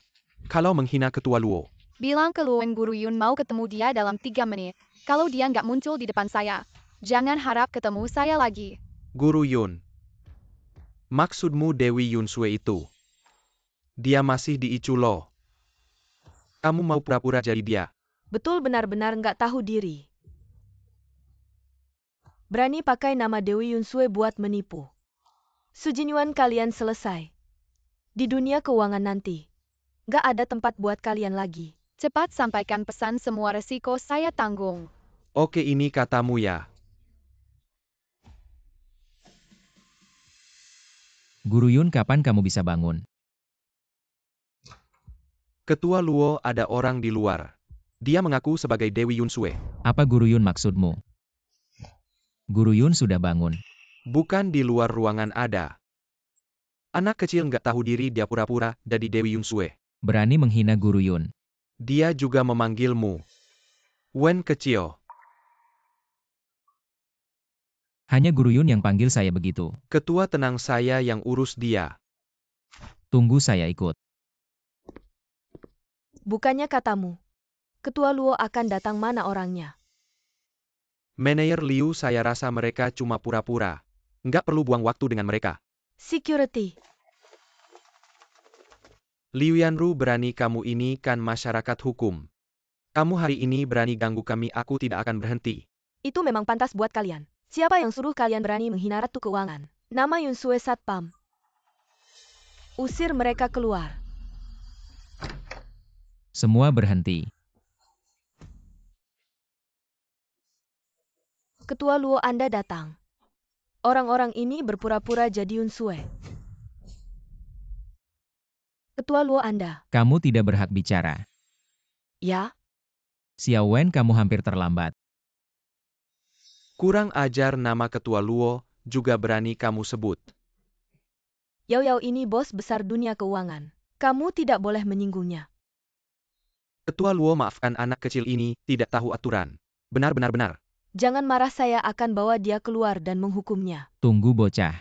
kalau menghina Ketua Luo? Bilang ke Luwen Guru Yun mau ketemu dia dalam 3 menit. Kalau dia nggak muncul di depan saya, jangan harap ketemu saya lagi. Guru Yun. Maksudmu Dewi Yunsue itu? Dia masih di Ichulo. Kamu mau pura-pura jadi dia? betul benar-benar nggak tahu diri. Berani pakai nama Dewi Yunsue buat menipu. Sujinyuan kalian selesai. Di dunia keuangan nanti, nggak ada tempat buat kalian lagi. Cepat sampaikan pesan, semua resiko saya tanggung. Oke, ini katamu ya. Guru Yun, kapan kamu bisa bangun? Ketua Luo, ada orang di luar. Dia mengaku sebagai Dewi Yunsue. Apa Guru Yun maksudmu? Guru Yun sudah bangun. Bukan di luar ruangan ada. Anak kecil nggak tahu diri, dia pura-pura jadi Dewi Yunsue. Berani menghina Guru Yun. Dia juga memanggilmu Wen kecil. Hanya Guru Yun yang panggil saya begitu. Ketua, tenang, saya yang urus dia. Tunggu, saya ikut. Bukannya katamu. Ketua Luo akan datang, mana orangnya? Manajer Liu, saya rasa mereka cuma pura-pura. Nggak perlu buang waktu dengan mereka. Security. Liu Yanru, berani kamu, ini kan masyarakat hukum. Kamu hari ini berani ganggu kami, aku tidak akan berhenti. Itu memang pantas buat kalian. Siapa yang suruh kalian berani menghina Ratu Keuangan? Nama Yunsue Satpam. Usir mereka keluar. Semua berhenti. Ketua Luo, Anda datang. Orang-orang ini berpura-pura jadi Yunsue. Ketua Luo, Anda. Kamu tidak berhak bicara. Ya? Xiao Wen, kamu hampir terlambat. Kurang ajar, nama Ketua Luo juga berani kamu sebut. Yao ini bos besar dunia keuangan. Kamu tidak boleh menyinggungnya. Ketua Luo, maafkan anak kecil ini, tidak tahu aturan. Benar-benar. Jangan marah, saya akan bawa dia keluar dan menghukumnya. Tunggu, bocah.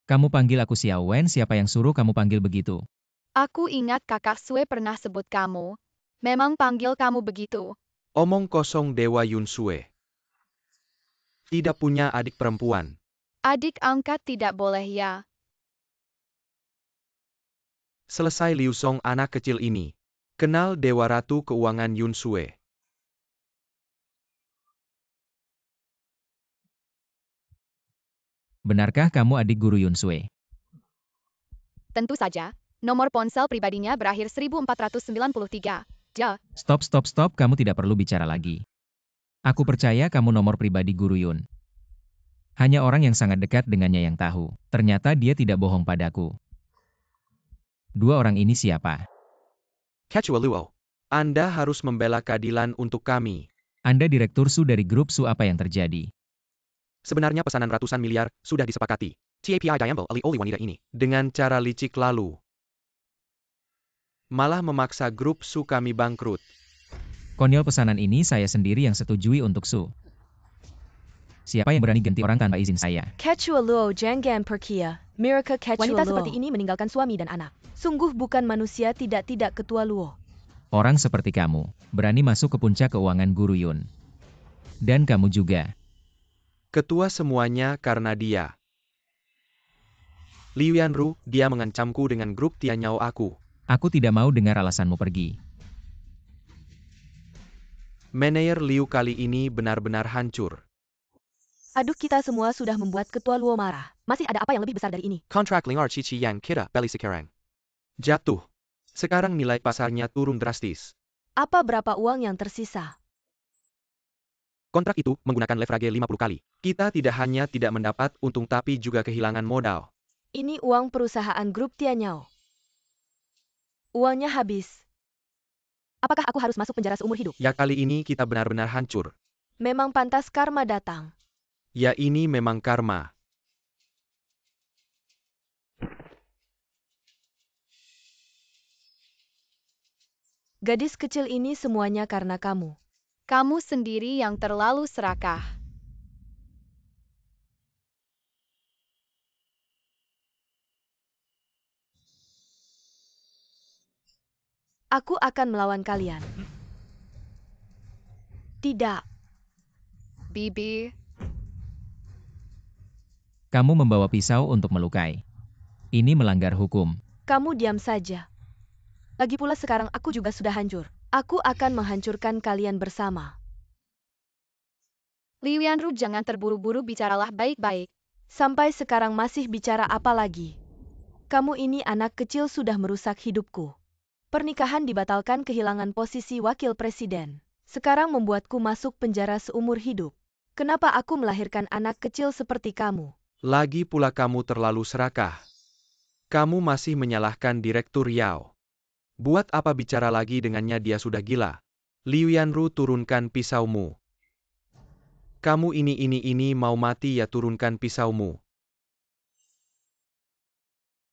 Kamu panggil aku Xiao Wen, siapa yang suruh kamu panggil begitu? Aku ingat kakak Sue pernah sebut kamu. Memang panggil kamu begitu. Omong kosong, Dewa Yunsue. Tidak punya adik perempuan. Adik angkat tidak boleh ya. Selesai Liu Song, anak kecil ini. Kenal Dewa Ratu Keuangan Yunsue. Benarkah kamu adik Guru Yunsue? Tentu saja. Nomor ponsel pribadinya berakhir 1493. Ja. Stop, kamu tidak perlu bicara lagi. Aku percaya kamu nomor pribadi Guru Yun. Hanya orang yang sangat dekat dengannya yang tahu. Ternyata dia tidak bohong padaku. Dua orang ini siapa? Ketua Luo. Anda harus membela keadilan untuk kami. Anda Direktur Su dari grup Su, apa yang terjadi? Sebenarnya pesanan ratusan miliar sudah disepakati. TAPI diambil oleh wanita ini dengan cara licik, lalu malah memaksa grup Su kami bangkrut. Konyol, pesanan ini saya sendiri yang setujui untuk Su. Siapa yang berani ganti orang tanpa izin saya? Ketua Luo jangan perkia. Miracle Ketua Wanita Luo. seperti ini meninggalkan suami dan anak. Sungguh bukan manusia, tidak Ketua Luo. Orang seperti kamu, berani masuk ke puncak keuangan Guru Yun. Dan kamu juga. Ketua, semuanya karena dia. Liu Yanru, dia mengancamku dengan grup Tianyao aku. Aku tidak mau dengar alasanmu, pergi. Manajer Liu kali ini benar-benar hancur. Aduh, kita semua sudah membuat Ketua Luo marah. Masih ada apa yang lebih besar dari ini? Kontrak Lingar Cici yang kita beli sekarang jatuh. Sekarang nilai pasarnya turun drastis. Apa berapa uang yang tersisa? Kontrak itu menggunakan leverage 50 kali. Kita tidak hanya tidak mendapat untung tapi juga kehilangan modal. Ini uang perusahaan grup Tianyao. Uangnya habis. Apakah aku harus masuk penjara seumur hidup? Ya kali ini kita benar-benar hancur. Memang pantas karma datang. Ya ini memang karma. Gadis kecil ini semuanya karena kamu. Kamu sendiri yang terlalu serakah. Aku akan melawan kalian. Tidak. Bibi, Kamu membawa pisau untuk melukai. Ini melanggar hukum. Kamu diam saja. Lagi pula sekarang aku juga sudah hancur. Aku akan menghancurkan kalian bersama. Liu Yanru, jangan terburu-buru, bicaralah baik-baik. Sampai sekarang masih bicara apa lagi? Kamu ini anak kecil sudah merusak hidupku. Pernikahan dibatalkan, kehilangan posisi wakil presiden. Sekarang membuatku masuk penjara seumur hidup. Kenapa aku melahirkan anak kecil seperti kamu? Lagi pula kamu terlalu serakah. Kamu masih menyalahkan Direktur Yao. Buat apa bicara lagi dengannya, dia sudah gila. Liu Yanru, turunkan pisaumu. Kamu ini mau mati ya, turunkan pisaumu.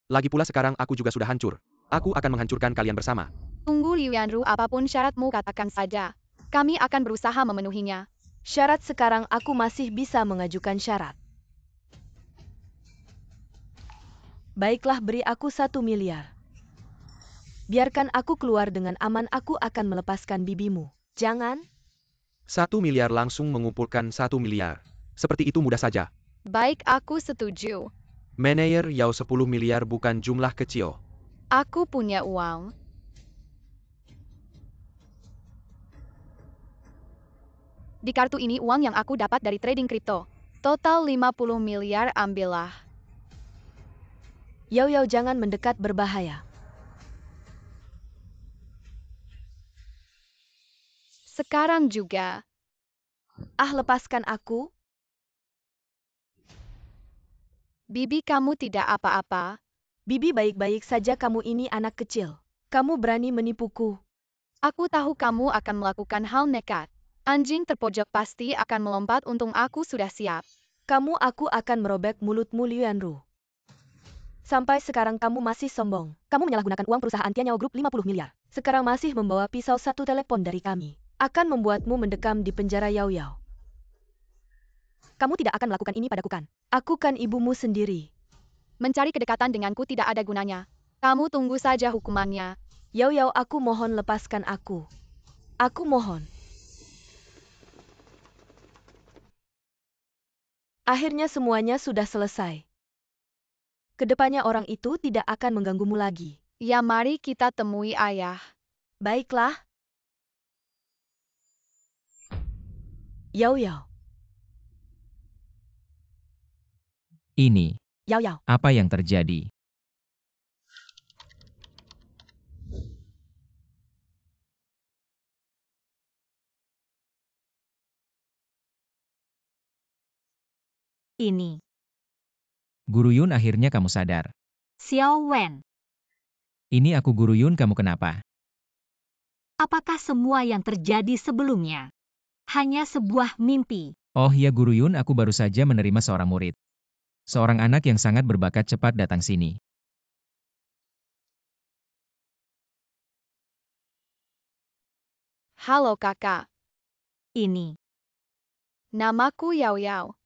Lagi pula sekarang aku juga sudah hancur. Aku akan menghancurkan kalian bersama. Tunggu Liu Yanru, apapun syaratmu katakan saja. Kami akan berusaha memenuhinya. Syarat sekarang aku masih bisa mengajukan syarat. Baiklah, beri aku 1 miliar. Biarkan aku keluar dengan aman, aku akan melepaskan bibimu. Jangan. 1 miliar, langsung mengumpulkan 1 miliar. Seperti itu mudah saja. Baik, aku setuju. Manajer Yao, 10 miliar bukan jumlah kecil. Aku punya uang. Di kartu ini uang yang aku dapat dari trading kripto. Total 50 miliar, ambillah. Yao Yao, jangan mendekat, berbahaya. Sekarang juga. Lepaskan aku. Bibi, kamu tidak apa-apa. Bibi baik-baik saja, kamu ini anak kecil. Kamu berani menipuku. Aku tahu kamu akan melakukan hal nekat. Anjing terpojok pasti akan melompat, untung aku sudah siap. Aku akan merobek mulutmu, Liu Yanru. Sampai sekarang kamu masih sombong. Kamu menyalahgunakan uang perusahaan Tianyao Group 50 miliar. Sekarang masih membawa pisau, 1 telepon dari kami. Akan membuatmu mendekam di penjara, Yao Yao. Kamu tidak akan melakukan ini padaku kan? Aku kan ibumu sendiri. Mencari kedekatan denganku tidak ada gunanya. Kamu tunggu saja hukumannya. Yao Yao, aku mohon lepaskan aku. Aku mohon. Akhirnya semuanya sudah selesai. Kedepannya orang itu tidak akan mengganggumu lagi. Ya, mari kita temui ayah. Baiklah. Yao Yao. Ini, Yao Yao. apa yang terjadi? Ini. Guru Yun, akhirnya kamu sadar. Xiao Wen, Ini aku Guru Yun, kamu kenapa? apakah semua yang terjadi sebelumnya hanya sebuah mimpi? Oh ya Guru Yun, aku baru saja menerima seorang murid. Seorang anak yang sangat berbakat, cepat datang sini. Halo kakak. Ini. Namaku Yao Yao.